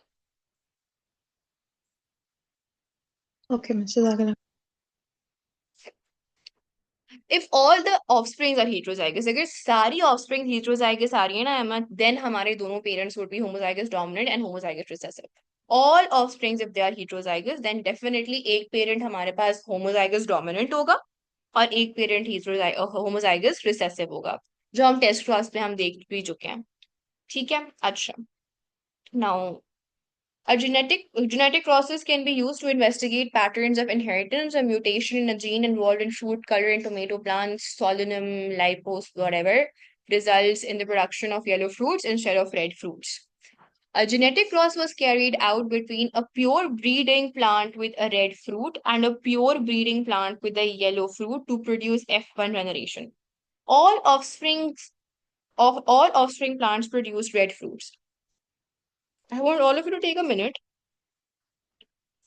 ओके, मैसेज आ गया. If all the offsprings are heterozygous, अगर सारी ऑफस्प्रिंग heterozygous आ रही है ना एमा, देन हमारे दोनों parents would be homozygous dominant and homozygous recessive. All offsprings if they are heterozygous, then definitely एक पेरेंट हमारे पास homozygous dominant होगा और एक पेरेंट homozygous recessive होगा, जो हम टेस्ट क्लास में हम देख भी चुके हैं. ठीक है. अच्छा, now a genetic process can be used to investigate patterns of inheritance. A mutation in a gene involved in fruit color in tomato plants, solanum, lipose, whatever, results in the production of yellow fruits instead of red fruits. A genetic cross was carried out between a pure breeding plant with a red fruit and a pure breeding plant with a yellow fruit to produce F1 generation. All offspring plants produce red fruits. I want all of you to take a minute,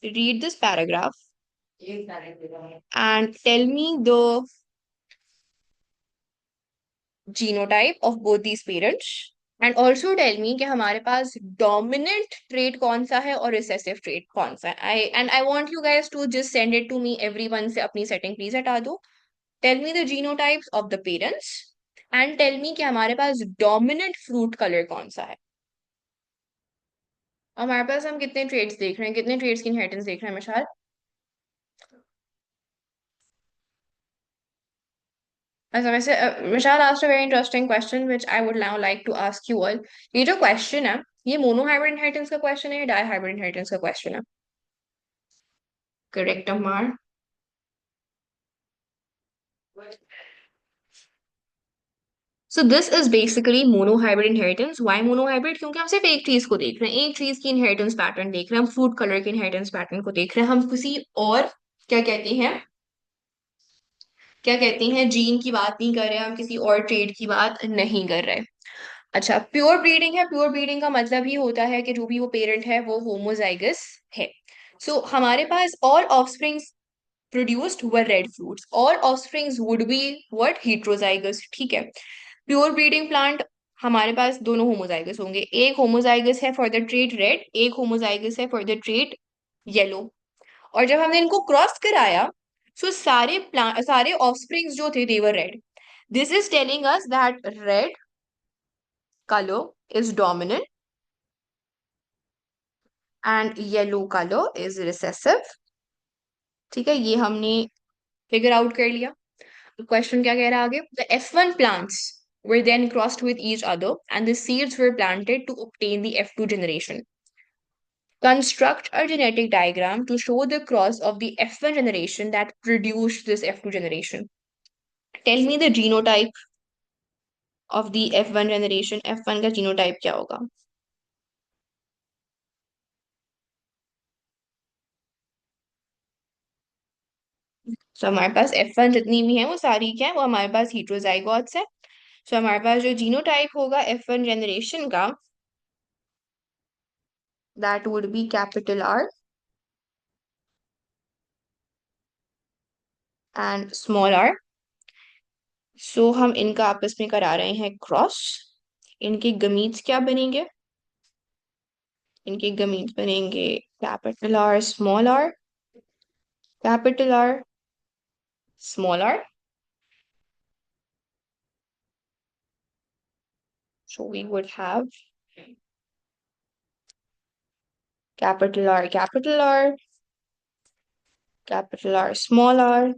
read this paragraph, and tell me the genotype of both these parents. And also tell me कि हमारे पास dominant trait कौन सा है और recessive trait कौन सा है. I want you guys to just send it to me everyone से अपनी सेटिंग प्लीज हटा दो. Tell me the genotypes of the parents and tell me कि हमारे पास डोमिनेंट फ्रूट कलर कौन सा है. हमारे पास हम कितने ट्रेड्स देख रहे हैं, कितने ट्रेड्स की इनहेरिटेंस देख रहे हैं मिशाल. अच्छा वैसे Mishal asked a very interesting question which I would now like to ask you all. ये जो क्वेश्चन है ये मोनोहाइब्रिड इनहेरिटेंस का क्वेश्चन है या डाईहाइब्रिड इनहेरिटेंस का क्वेश्चन है. Correct Amar. So this is basically monohybrid inheritance. Why monohybrid? क्योंकि हम सिर्फ एक चीज को देख रहे हैं, एक चीज की इनहेरिटेंस पैटर्न देख रहे हैं, हम फूड कलर के इनहेरिटेंस पैटर्न को देख रहे हैं. हम किसी और क्या कहते हैं, क्या कहते हैं, जीन की बात नहीं कर रहे हैं, हम किसी और ट्रेड की बात नहीं कर रहे. अच्छा प्योर ब्रीडिंग है. प्योर ब्रीडिंग का मतलब ही होता है कि जो भी वो पेरेंट है वो होमोजाइगस है. सो हमारे पास all offsprings produced were red fruits. All offsprings would be what? Heterozygous. ठीक है. प्योर ब्रीडिंग प्लांट हमारे पास दोनों होमोजाइगस होंगे. एक होमोजाइगस है फॉर द ट्रेट रेड, एक होमोजाइगस है फॉर द ट्रेट येलो. और जब हमने इनको क्रॉस कराया सो सारे ऑफस्प्रिंग्स जो थे they were red. This is telling us that red color is dominant and yellow color is recessive. ठीक है, ये हमने फिगर आउट कर लिया. तो क्वेश्चन क्या कह रहा है आगे. The F1 plants were then crossed with each other and the seeds were planted to obtain the F2 generation. Construct a genetic diagram to show the cross of the F1 generation that produced this F2 generation. Tell me the genotype of the F1 generation. F1 का genotype क्या होगा. सो हमारे पास F1 जितनी भी है वो सारी क्या है, वो हमारे पास heterozygotes है. सो हमारे पास जो जीनोटाइप होगा F1 जनरेशन का that would be capital R and small r. सो हम इनका आपस में करा रहे हैं क्रॉस. इनके गमीट्स क्या बनेंगे, इनके गमीट्स बनेंगे capital R small r, capital R small r. So we would have capital R, capital R, capital R, small r.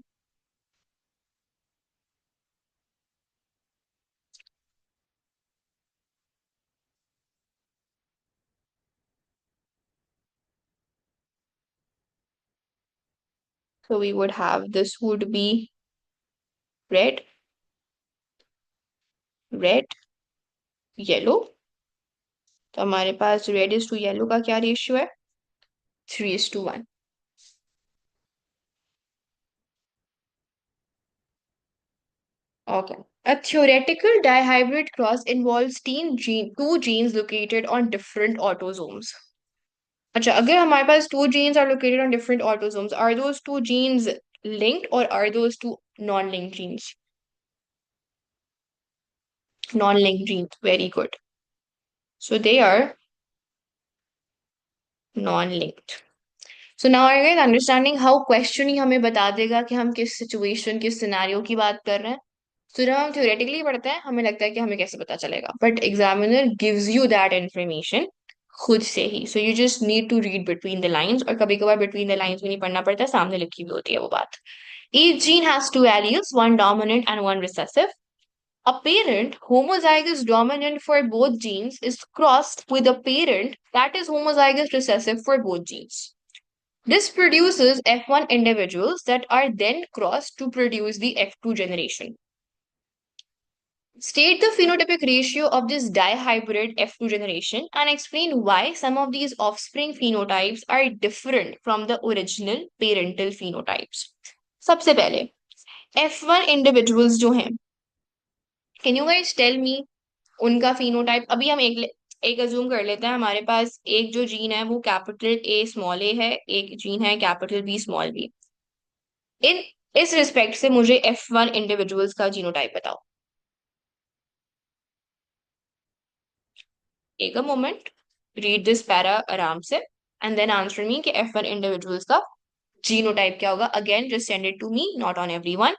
So we would have this would be red, red, yellow. तो हमारे पास red is to yellow का क्या ratio है, 3:1. Okay. A theoretical dihybrid cross involves two genes located on different autosomes. अच्छा अगर हमारे पास two genes are located on different autosomes, are those two genes linked or are those two non-linked genes? Non-linked genes. Very good. So they are non-linked. So now are you guys understanding how question ही हमें बता देगा कि हम किस situation, किस scenario की बात कर रहे हैं. So जब हम theoretically पढ़ते हैं हमें लगता है कि हमें कैसे पता चलेगा, but examiner gives you that information खुद से ही. So you just need to read between the lines. और कभी कभार between the lines भी नहीं पढ़ना पड़ता, सामने लिखी भी होती है वो बात. Each gene has two alleles, one dominant and one recessive. A parent homozygous dominant for both genes is crossed with a parent that is homozygous recessive for both genes. This produces F1 individuals that are then crossed to produce the F2 generation. State the phenotypic ratio of this dihybrid F2 generation and explain why some of these offspring phenotypes are different from the original parental phenotypes. सबसे पहले F1 individuals जो हैं, can you guys tell me उनका phenotype? अभी हम एक assume कर लेते हैं, हमारे पास एक जो जीन है वो कैपिटल ए स्मॉल ए है, एक जीन है capital B small B. In इस रिस्पेक्ट से मुझे F1 इंडिविजुअल्स का जीनोटाइप बताओ। Take a moment, read this para आराम से, एंड देन आंसर मी कि F1 इंडिविजुअल्स का जीनोटाइप क्या होगा। Again just send it to me, not on everyone.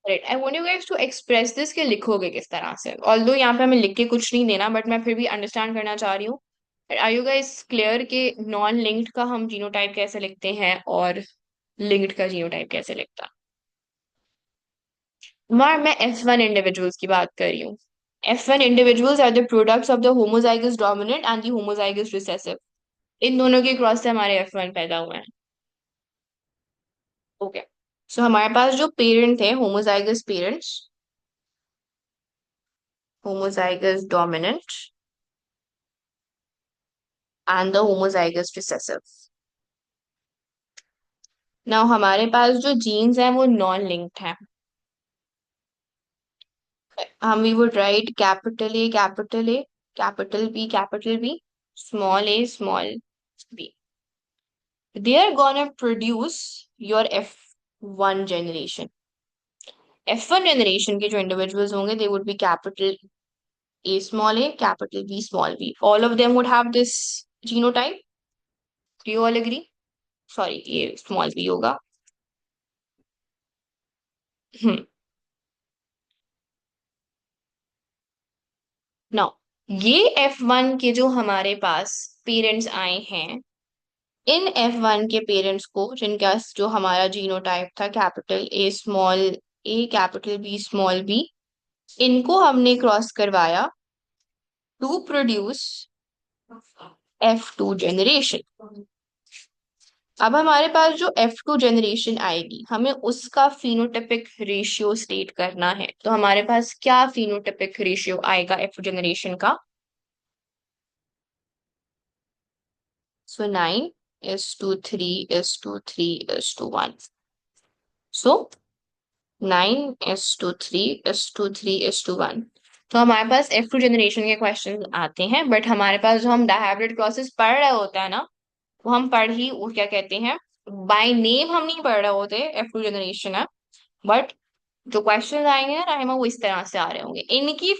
Right, I want you guys to express this कि लिखोगे किस तरह से। ऑल्दो यहाँ पे हमें लिख के कुछ नहीं देना, बट मैं फिर भी अंडरस्टैंड करना चाह रही हूँ। आर यू गाइस क्लियर कि नॉन लिंक्ड का हम जीनोटाइप कैसे लिखते हैं और लिंक्ड का जीनोटाइप कैसे लिखता है? मैं F1 इंडिविजुअल्स की बात कर रही हूँ। F1 individuals are the products of the homozygous dominant and the homozygous recessive. इन दोनों के क्रॉस से हमारे F1 पैदा हुए हैं। ओके, सो हमारे पास जो पेरेंट थे, homozygous parents, homozygous dominant and the homozygous recessive. Now हमारे पास जो जीन्स हैं वो नॉन लिंक्ड हैं। हम we would write capital A capital A, capital B, small A small B. They are gonna produce your F1 generation. F1 generation के जो individuals होंगे they would be capital A small A, capital B small B. All of them would have this genotype. Do you all agree? Sorry, ये small B होगा। Hmm, now ये F1 के जो हमारे पास parents आए हैं, इन F1 के पेरेंट्स को जिनका जो हमारा जीनोटाइप था capital A small A capital B small B, इनको हमने क्रॉस करवाया टू प्रोड्यूस F2 जनरेशन। अब हमारे पास जो F2 जनरेशन आएगी, हमें उसका फिनोटिपिक रेशियो स्टेट करना है। तो हमारे पास क्या फिनोटिपिक रेशियो आएगा F2 जनरेशन का? सो 9:3:3:1। सो 9:3:3:1। तो हमारे पास F2 जनरेशन के क्वेश्चन आते हैं, बट हमारे पास जो हम डायहाइब्रिड क्रॉसेस पढ़ रहे होते हैं ना, वो हम पढ़ ही वो क्या कहते हैं, बाय नेम हम नहीं पढ़ रहे होते F2 जनरेशन है, बट जो क्वेश्चन आएंगे ना हमें वो इस तरह से आ रहे होंगे। इनके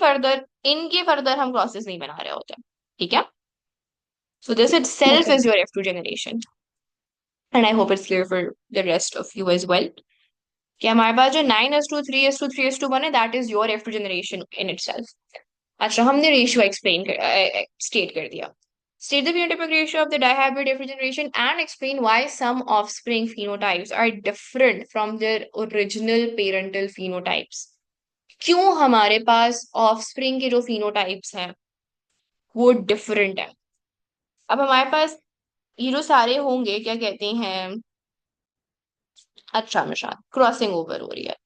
फर्दर हम क्रॉसेस नहीं बना रहे होते। ठीक है, so this itself okay. Is your F2 generation, and I hope it's clear for the rest of you as well कि हमारे पास जो 9:3:3:1 है that is your F2 generation in itself. अच्छा, हमने रेशियो एक्सप्लेन कर स्टेट कर दिया। State the phenotypic ratio of the dihybrid F2 generation and explain why some offspring phenotypes are different from their original parental phenotypes। क्यों हमारे पास offspring के जो phenotypes हैं वो डिफरेंट है? अब हमारे पास ये जो सारे होंगे क्या कहते हैं, अच्छा निशान, क्रॉसिंग ओवर हो रही है।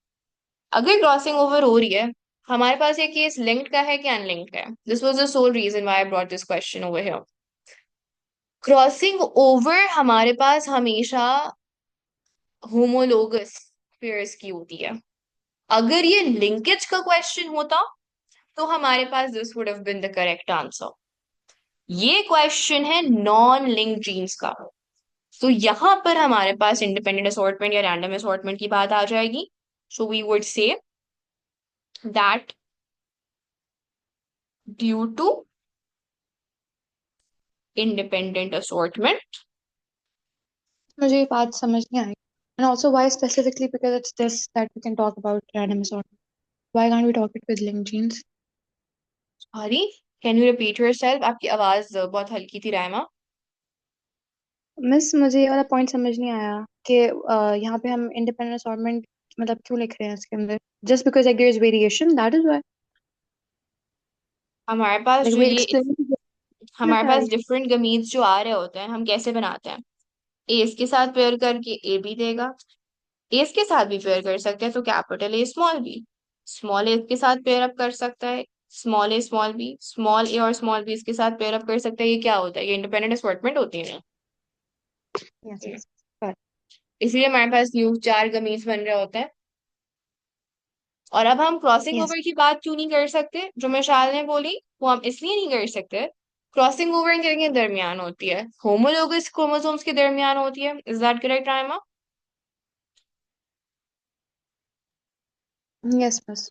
अगर क्रॉसिंग ओवर हो रही है, हमारे पास ये केस लिंक्ड का है कि अनलिंक्ड है? This was the sole reason why I brought this question over here. Crossing over हमारे पास हमेशा होमोलोगस पेयर्स की होती है। अगर ये लिंकेज का क्वेश्चन होता तो हमारे पास this would have been the correct answer. ये क्वेश्चन है नॉन लिंक जीन्स का, तो यहां पर हमारे पास इंडिपेंडेंट असॉर्टमेंट या रैंडम असॉर्टमेंट की बात आ जाएगी। So we would say that due to independent assortment। मुझे ये बात समझ नहीं आई। And also, why specifically? Because it's this that we can talk about random assortment. Why can't we talk it with linked genes? Sorry, can you repeat yourself? आपकी आवाज बहुत हल्की थी रायमा। मिस, मुझे ये वाला पॉइंट समझ नहीं आया कि यहाँ पे हम इंडिपेंडेंट असॉर्टमेंट मतलब क्यों लिख रहे हैं इसके अंदर? Just because like there is variation, that is why. हमारे पास लाइक जो वी ये एक्सप्लेन। हमारे पास डिफरेंट गमीज जो आ रहे होते हैं, हम कैसे बनाते हैं? ए इसके साथ पेयर करके ए बी देगा, ए के साथ भी पेयर कर सकते हैं, तो कैपिटल ए स्मॉल ए के साथ पेयर अप कर सकता है, स्मॉल बी, स्मॉल ए और स्मॉल बी इसके साथ पेयर अप कर सकता है। ये क्या होता है? ये इंडिपेंडेंट असॉर्टमेंट होती है ना। Yes, yes. Correct. इसलिए हमारे पास न्यू चार गमीज बन रहे होते हैं। और अब हम क्रॉसिंग Yes. ओवर की बात क्यों नहीं कर सकते, जो मिसाल ने बोली वो हम इसलिए नहीं कर सकते। क्रॉसिंग ओवर के दरमियान होती है, होमोलोगस क्रोमोसोम्स के दरमियान होती है। Is that correct Raima? Yes, miss.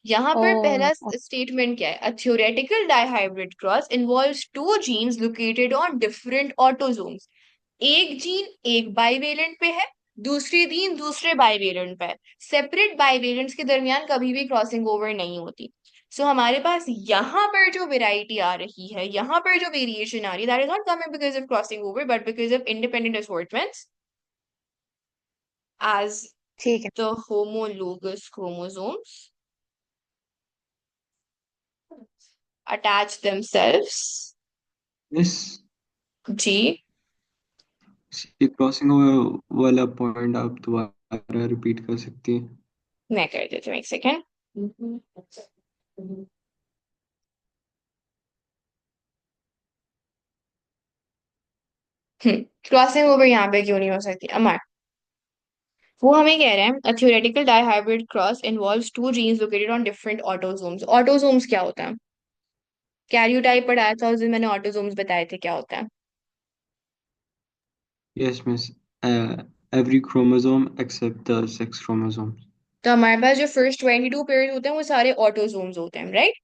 यहाँ पर पहला Oh, स्टेटमेंट क्या है? A theoretical dihybrid cross involves two genes located on different autosomes. एक जीन एक बाइवेलेंट पे है, दूसरी जीन दूसरे बाइवेलेंट पे है। सेपरेट बाइवेलेंट्स के दरमियान कभी भी क्रॉसिंग ओवर नहीं होती। सो हमारे पास यहाँ पर जो वेराइटी आ रही है, यहाँ पर जो वेरिएशन आ रही है, that is not coming because of crossing over but because of independent assortments as ठीक है। the homologous chromosomes attach themselves। Miss, जी, ये क्रॉसिंग ओवर वाला पॉइंट आप दोबारा रिपीट कर सकती हैं? मैं कर देती हूँ, एक सेकेंड। क्रॉसिंग ओवर यहाँ पे क्यों नहीं हो सकती अमर? वो हमें कह रहे हैं a theoretical dihybrid cross involves two genes located on different autosomes. Autosomes क्या होता है? कैरियोटाइप पढ़ाया था उस दिन मैंने, ऑटोसोम्स बताए थे क्या होता है। Yes miss, every chromosome except the sex chromosome. तो हमारे पास जो फर्स्ट 22 पेयर होते हैं वो सारे ऑटोसोम्स होते हैं, right?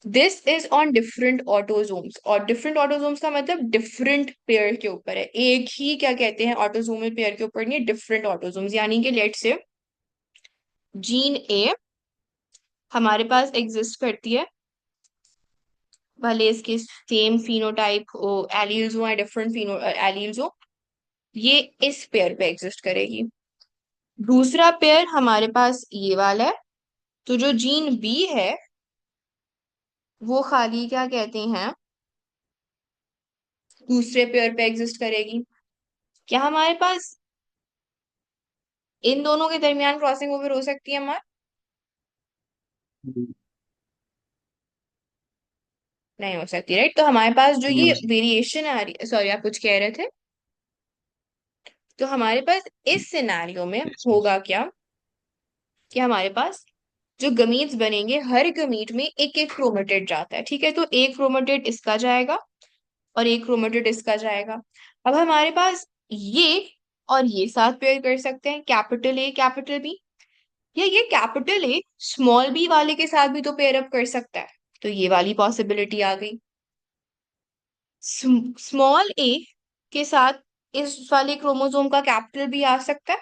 This is on different autosomes, और डिफरेंट ऑटोसोम्स का मतलब डिफरेंट पेयर के ऊपर है, एक ही क्या कहते हैं ऑटोसोमल पेयर के ऊपर नहीं, डिफरेंट ऑटोसोम्स। यानी कि लेट से जीन ए हमारे पास एग्जिस्ट करती है, भले इसके सेम फिनोटाइप हो, एलील्स हो या डिफरेंट फिनो एलील्स हो, ये इस पेयर पे एग्जिस्ट करेगी। दूसरा पेयर हमारे पास ये वाला है, तो जो जीन बी है वो खाली क्या कहते हैं दूसरे पेयर पे एग्जिस्ट करेगी। क्या हमारे पास इन दोनों के दरमियान क्रॉसिंग ओवर हो सकती है हमारे? नहीं हो सकती, राइट? तो हमारे पास जो नहीं ये हो सकती। वेरिएशन आ रही है, सॉरी आप कुछ कह रहे थे। तो हमारे पास इस सिनेरियो में यस मिस। होगा क्या, कि हमारे पास जो गमीट्स बनेंगे हर गमीट में एक एक क्रोमेटिड जाता है, ठीक है? तो एक क्रोमेटिड इसका जाएगा और एक क्रोमेटिड इसका जाएगा। अब हमारे पास ये और ये साथ पेयर कर सकते हैं, कैपिटल ए कैपिटल बी, या ये कैपिटल ए स्मॉल बी वाले के साथ भी तो पेयर अप कर सकता है। तो ये वाली पॉसिबिलिटी आ गई। स्मॉल ए के साथ इस वाले क्रोमोसोम का कैपिटल बी आ सकता है,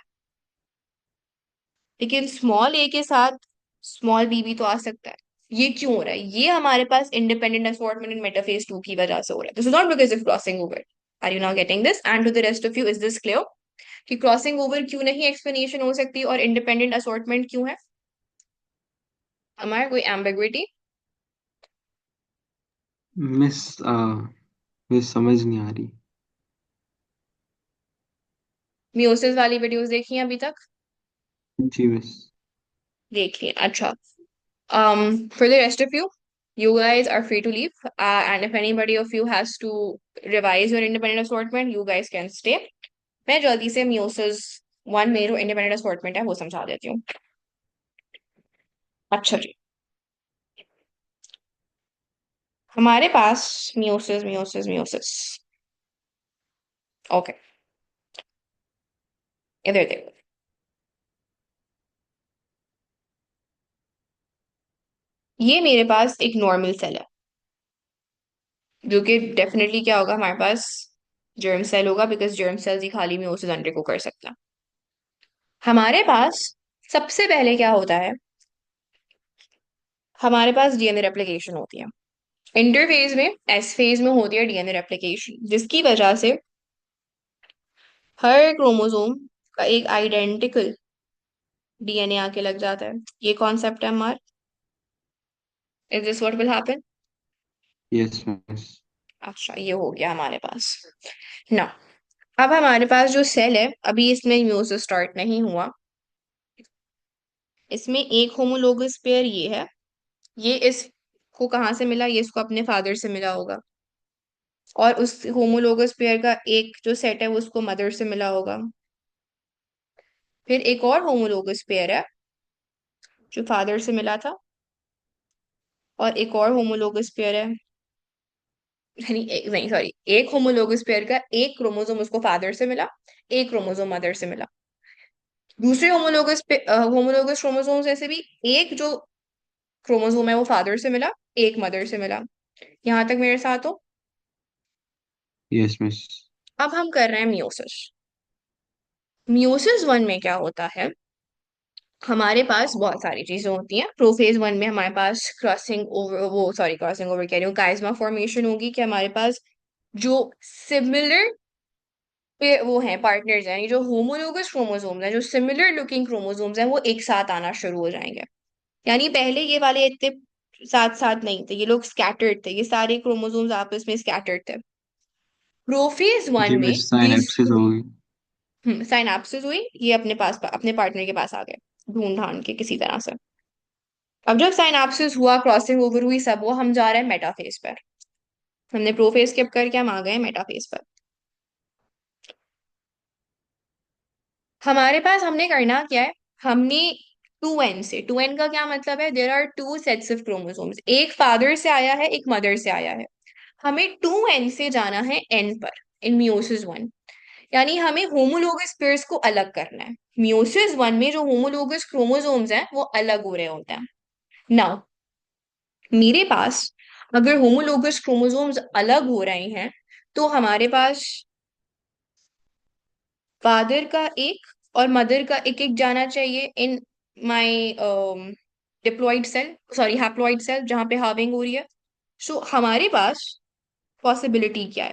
लेकिन स्मॉल ए के साथ स्मॉल बी भी तो आ सकता है। ये क्यों हो रहा है? ये हमारे पास इंडिपेंडेंट असॉर्टमेंट इन मेटाफेज 2 की वजह से हो रहा है। This is not because of crossing over. Are you now getting this? And to the rest of you, is this clear कि क्रॉसिंग ओवर क्यों नहीं एक्सप्लेनेशन हो सकती और इंडिपेंडेंट असॉर्टमेंट क्यों है? हमारा कोई एम्बिग्विटी? मिस, मिस समझ नहीं आ रही। म्यूसिस वाली वीडियोस देखी हैं अभी तक? जी मिस। देख ली, अच्छा। For the rest of you, you guys are free to leave. And if anybody of you has to revise your independent assortment, you guys can stay. मैं जल्दी से म्यूसिस वन में जो इंडिपेंडेंट assortment है वो समझा देती हूँ। अच्छा जी, हमारे पास म्यूसिस म्यूसिस म्यूसिस, ओके, इधर देखो। ये मेरे पास एक नॉर्मल सेल है, जो कि डेफिनेटली क्या होगा हमारे पास, जर्म सेल होगा, बिकॉज जर्म सेल्स ही खाली म्यूसिस अंडे को कर सकता है। हमारे पास सबसे पहले क्या होता है, हमारे पास डीएनए रेप्लिकेशन होती है। इंटरफेज में, एस फेज में होती है डीएनए रेप्लिकेशन, जिसकी वजह से हर क्रोमोसोम का एक आइडेंटिकल डीएनए आके लग जाता है। ये कॉन्सेप्ट है हमारा। Is this what will happen? Yes miss. अच्छा, ये हो गया हमारे पास ना। अब हमारे पास जो सेल है, अभी इसमें म्यूसिस स्टार्ट नहीं हुआ, इसमें एक होमोलोगस पेयर ये है, ये इसको कहाँ से मिला, ये इसको अपने फादर से मिला होगा, और उस होमोलोगस पेयर का एक जो सेट है वो उसको मदर से मिला होगा। फिर एक और होमोलोगस पेयर है जो फादर से मिला था, और एक और होमोलोगस पेयर है, नहीं सॉरी, एक होमोलोगस पेयर का एक क्रोमोसोम उसको फादर से मिला, एक क्रोमोसोम मदर से मिला। दूसरे होमोलोगस क्रोमोसोम से भी एक जो क्रोमोसोम है वो फादर से मिला, एक मदर से मिला। यहां तक मेरे साथ हो? Yes miss. अब हम कर रहे हैं मियोसिस। मियोसिस वन में क्या होता है, हमारे पास बहुत सारी चीजें होती हैं। प्रोफेज वन में हमारे पास क्रॉसिंग ओवर, वो सॉरी क्रॉसिंग ओवर कह रही हूँ, काइज्मा फॉर्मेशन होगी, कि हमारे पास जो सिमिलर पे वो हैं पार्टनर्स, यानी जो होमोलोगस क्रोमोसोम्स हैं, जो सिमिलर लुकिंग क्रोमोसोम्स हैं, वो एक साथ आना शुरू हो जाएंगे। यानी पहले ये वाले इतने साथ साथ नहीं थे, ये लोग स्कैटर्ड थे, ये सारे क्रोमोसोम्स आपस में स्कैटर्ड थे। प्रोफेज वन जी में मिस, दीज साइनेप्सिस होगी। साइनेप्सिस हुई, ये अपने पास अपने पार्टनर के पास आ गए ढूंढ ढांड के किसी तरह से। अब जब साइनेप्सिस हुआ, क्रॉसिंग ओवर हुई, सब वो, हम जा रहे हैं मेटाफेज पर। हमने प्रोफेज स्किप करके हम आ गए मेटाफेज पर। हमारे पास हमने करना क्या है, हमने 2n से, 2n का क्या मतलब है, there are two sets of chromosomes, एक फादर से आया है एक मदर से आया है। हमें 2n से जाना है n पर इन मियोसिस वन। यानी हमें होमोलोगस पेयर्स को अलग करना है। मियोसिस वन में जो होमोलोगस क्रोमोसोम्स हैं वो अलग हो रहे होते हैं। नाउ मेरे पास अगर होमोलोगस क्रोमोसोम्स अलग हो रहे हैं, तो हमारे पास फादर का एक और मदर का एक एक जाना चाहिए in my diploid cell, sorry haploid cell, जहां पे हार्विंग हो रही है। सो हमारे पास पॉसिबिलिटी क्या है,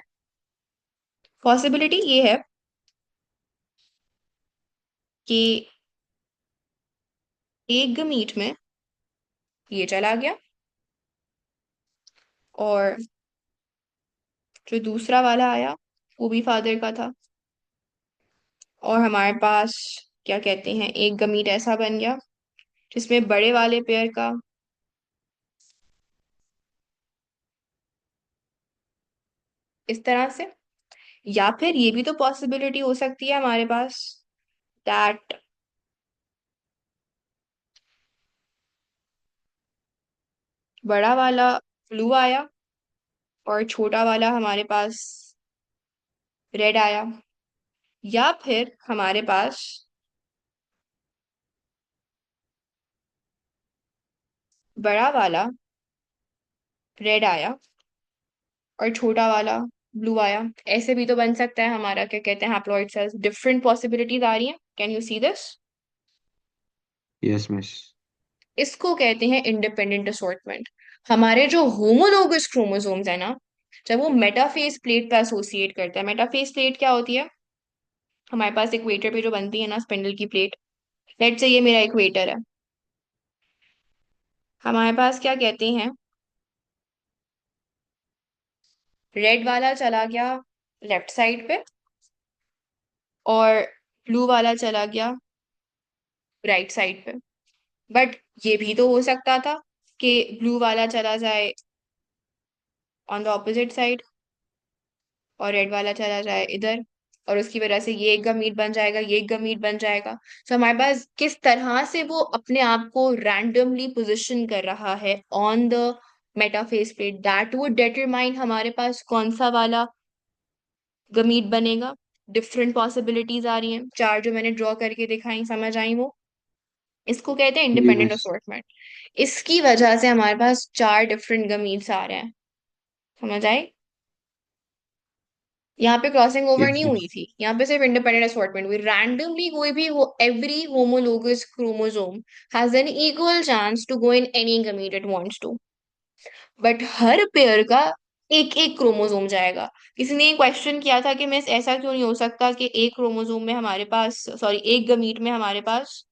पॉसिबिलिटी ये है कि एक गमीट में ये चला गया, और जो दूसरा वाला आया वो भी फादर का था, और हमारे पास क्या कहते हैं, एक गमीट ऐसा बन गया जिसमें बड़े वाले पेयर का इस तरह से। या फिर ये भी तो पॉसिबिलिटी हो सकती है हमारे पास, दैट बड़ा वाला ब्लू आया और छोटा वाला हमारे पास रेड आया। या फिर हमारे पास बड़ा वाला रेड आया और छोटा वाला ब्लू आया। ऐसे भी तो बन सकता है हमारा, क्या कहते हैं, हैप्लॉइड सेल्स। डिफरेंट पॉसिबिलिटीज आ रही हैं, can you see this? Yes miss. इसको कहते हैं इंडिपेंडेंट असॉर्टमेंट। हमारे जो होमोलोगस क्रोमोसोम्स है ना, जब वो मेटाफेज प्लेट पे एसोसिएट करते हैं, मेटाफेज प्लेट क्या होती है, हमारे पास इक्वेटर पे जो बनती है ना स्पिंडल की प्लेट, लेट से ये मेरा इक्वेटर है, हमारे पास क्या कहते हैं, रेड वाला चला गया लेफ्ट साइड पे, और ब्लू वाला चला गया राइट साइड पे। बट ये भी तो हो सकता था कि ब्लू वाला चला जाए ऑन द ऑपोजिट साइड, और रेड वाला चला जाए इधर, और उसकी वजह से ये एक गमीट बन जाएगा, ये एक गमीट बन जाएगा। तो हमारे पास किस तरह से वो अपने आप को रैंडमली पोजिशन कर रहा है on the metaphase plate, that would determine हमारे पास कौन सा वाला गमीट बनेगा। डिफरेंट पॉसिबिलिटीज आ रही हैं, चार जो मैंने ड्रॉ करके दिखाई, समझ आई वो? इसको कहते हैं जी इंडिपेंडेंट मिस। असॉर्टमेंट। इसकी वजह से हमारे पास चार डिफरेंट गमीट्स आ रहे हैं, समझ आए? यहाँ पे क्रॉसिंग ओवर यस नहीं मिस। हुई थी, यहाँ पे सिर्फ इंडिपेंडेंट असॉर्टमेंट हुई। रैंडमली कोई भी हो, every homologous chromosome has an equal chance to go in any gamete it wants to, but हर पेयर का एक एक क्रोमोसोम जाएगा। किसी ने क्वेश्चन किया था कि मिस ऐसा क्यों नहीं हो सकता कि एक क्रोमोसोम में हमारे पास, सॉरी एक गमीट में हमारे पास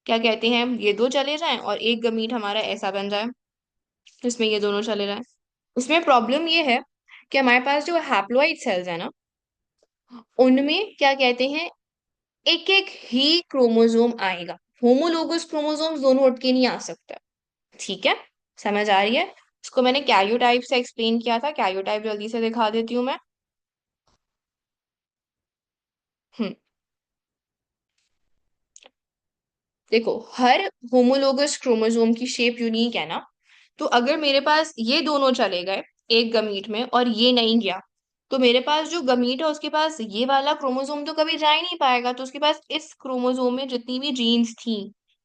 क्या कहते हैं ये दो चले जाएं, और एक गमीट हमारा ऐसा बन जाए जिसमें ये दोनों चले जाएं। उसमें प्रॉब्लम ये है कि हमारे पास जो हैप्लॉइड सेल्स है ना, उनमें क्या कहते हैं, एक एक ही क्रोमोसोम आएगा। होमोलोगस क्रोमोसोम्स दोनों हट के नहीं आ सकता। ठीक है, समझ आ रही है? इसको मैंने कैरियोटाइप से एक्सप्लेन किया था, कैरियोटाइप जल्दी से दिखा देती हूँ मैं। हम्म देखो, हर होमोलोगस क्रोमोसोम की शेप यूनिक है ना। तो अगर मेरे पास ये दोनों चले गए एक गमीट में और ये नहीं गया, तो मेरे पास जो गमीट है उसके पास ये वाला क्रोमोसोम तो कभी जा ही नहीं पाएगा, तो उसके पास इस क्रोमोसोम में जितनी भी जीन्स थी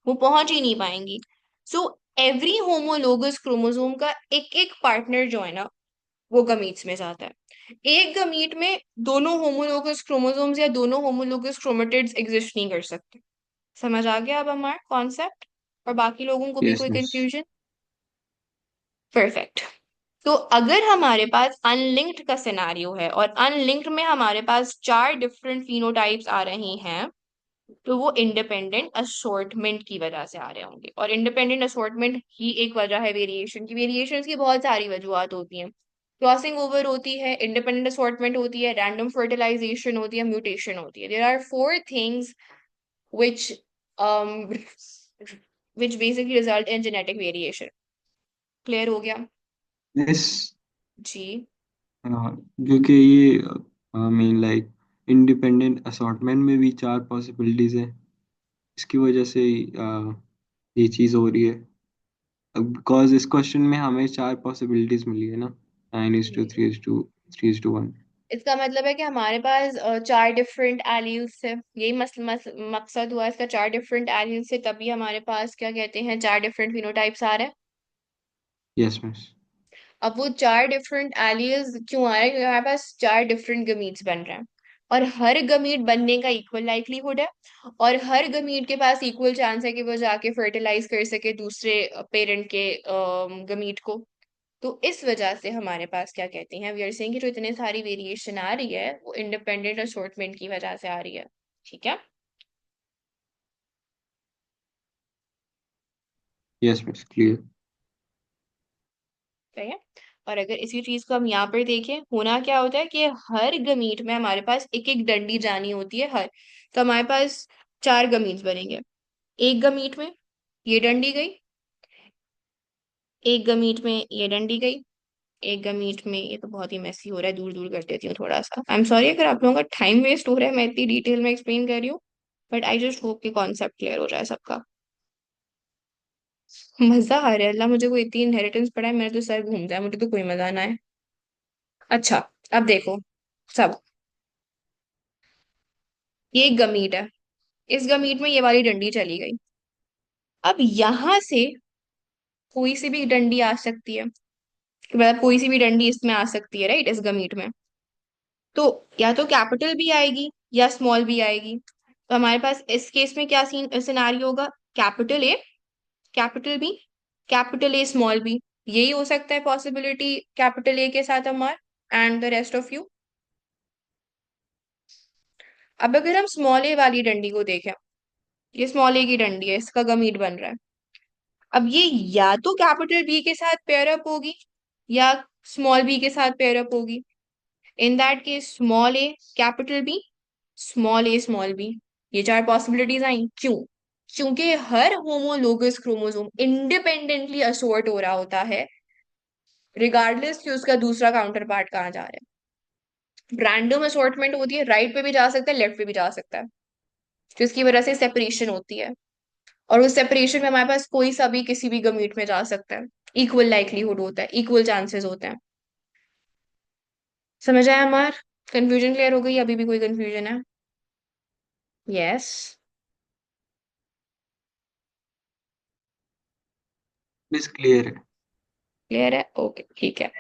वो पहुंच ही नहीं पाएंगी। सो एवरी होमोलोगस क्रोमोसोम का एक एक पार्टनर जो है ना, वो गमीट्स में जाता है। एक गमीट में दोनों होमोलोगस क्रोमोसोम्स या दोनों होमोलोगस क्रोमेटिड्स एग्जिस्ट नहीं कर सकते। समझ आ गया अब हमारा कॉन्सेप्ट? और बाकी लोगों को भी यस कोई मिस। कंफ्यूजन? परफेक्ट। तो अगर हमारे पास अनलिंक्ड का सिनारियो है और अनलिंक्ड में हमारे पास चार डिफरेंट फिनोटाइप्स आ रहे हैं, तो वो इंडिपेंडेंट असॉर्टमेंट की वजह से आ रहे होंगे। और इंडिपेंडेंट असॉर्टमेंट ही एक वजह है वेरिएशन की। वेरिएशन की बहुत सारी वजूहत होती हैं। क्रॉसिंग ओवर होती है, इंडिपेंडेंट असॉर्टमेंट होती है, रैंडम फर्टिलाइजेशन होती है, म्यूटेशन होती है। There are four things which um which basically result in genetic variation. Clear हो गया? यस। जी। जो कि ये मीन लाइक इंडिपेंडेंट असॉर्टमेंट में भी चार पॉसिबिलिटीज है, इसकी वजह से ये चीज़ हो रही है। बिकॉज इस क्वेश्चन में हमें चार पॉसिबिलिटीज मिली है ना, 9:3:2, 3:1। इसका मतलब है कि हमारे पास चार डिफरेंट एलील्स है। यही मकसद हुआ इसका, चार डिफरेंट एलील्स से तभी हमारे पास क्या कहते हैं, चार डिफरेंट फिनोटाइप्स आ रहे हैं। Yes miss. अब वो चार डिफरेंट एलील्स क्यों आ रहे हैं? क्योंकि हमारे पास चार डिफरेंट गमीट्स बन रहे हैं, और हर गमीट बनने का इक्वल लाइक्लीहुड है, और हर गमीट के पास इक्वल चांस है कि वो जाके फर्टिलाइज कर सके दूसरे पेरेंट के गमीट को। तो इस वजह से हमारे पास क्या कहते हैं, वी आर सेइंग कि जो इतने सारी वेरिएशन आ रही है वो इंडिपेंडेंट असॉर्टमेंट की वजह से आ रही है। ठीक है? Yes miss, clear. सही है। और अगर इसी चीज को हम यहाँ पर देखें, होना क्या होता है कि हर गमीट में हमारे पास एक एक डंडी जानी होती है हर। तो हमारे पास चार गमीट्स बनेंगे। एक गमीट में ये डंडी गई, एक गमीट में ये डंडी गई, एक गमीट में, ये तो बहुत ही मेसी हो रहा है, दूर दूर कर देती हूँ थोड़ा सा। आई एम सॉरी अगर आप लोगों का टाइम वेस्ट हो रहा है, मैं इतनी डिटेल में एक्सप्लेन कर रही हूँ, बट आई जस्ट होप कि कॉन्सेप्ट क्लियर हो जाए सबका। मजा आ रहा है, अल्लाह मुझे कोई इतनी इनहेरिटेंस पड़ा है, मेरा तो सर घूम जाए, मुझे तो कोई मजा ना है। अच्छा, अब देखो सब, ये एक गमीट है, इस गमीट में ये वाली डंडी चली गई। अब यहां से कोई सी भी डंडी आ सकती है, मतलब कोई सी भी डंडी इसमें आ सकती है, राइट, इस गमीट में। तो या तो कैपिटल भी आएगी या स्मॉल भी आएगी। तो हमारे पास इस केस में क्या सीन सिनारियो होगा, capital A, capital B, capital A small B. यही हो सकता है पॉसिबिलिटी कैपिटल ए के साथ हमारा, and the rest of you. अब अगर हम स्मॉल ए वाली डंडी को देखें, ये स्मॉल ए की डंडी है, इसका गमीट बन रहा है। अब ये या तो कैपिटल बी के साथ पेयर अप होगी या स्मॉल बी के साथ पेयर अप होगी। In that case small A capital B, small A small B. ये चार पॉसिबिलिटीज आई, क्यों? क्योंकि हर होमोलोगस क्रोमोसोम इंडिपेंडेंटली असोर्ट हो रहा होता है, रिगार्डलेस कि उसका दूसरा काउंटर पार्ट कहाँ जा रहा है। रैंडम असॉर्टमेंट होती है, राइट पे भी जा सकता है, लेफ्ट पे भी जा सकता है, जिसकी वजह से सेपरेशन होती है। और उस सेपरेशन में हमारे पास कोई सा भी किसी भी गमीट में जा सकता है। इक्वल लाइक्लीहुड होता है, इक्वल चांसेस होते हैं। समझ आया हमार? कंफ्यूजन क्लियर हो गई? अभी भी कोई कंफ्यूजन है? यस? मिस, क्लियर है। क्लियर है? ओके, ठीक है।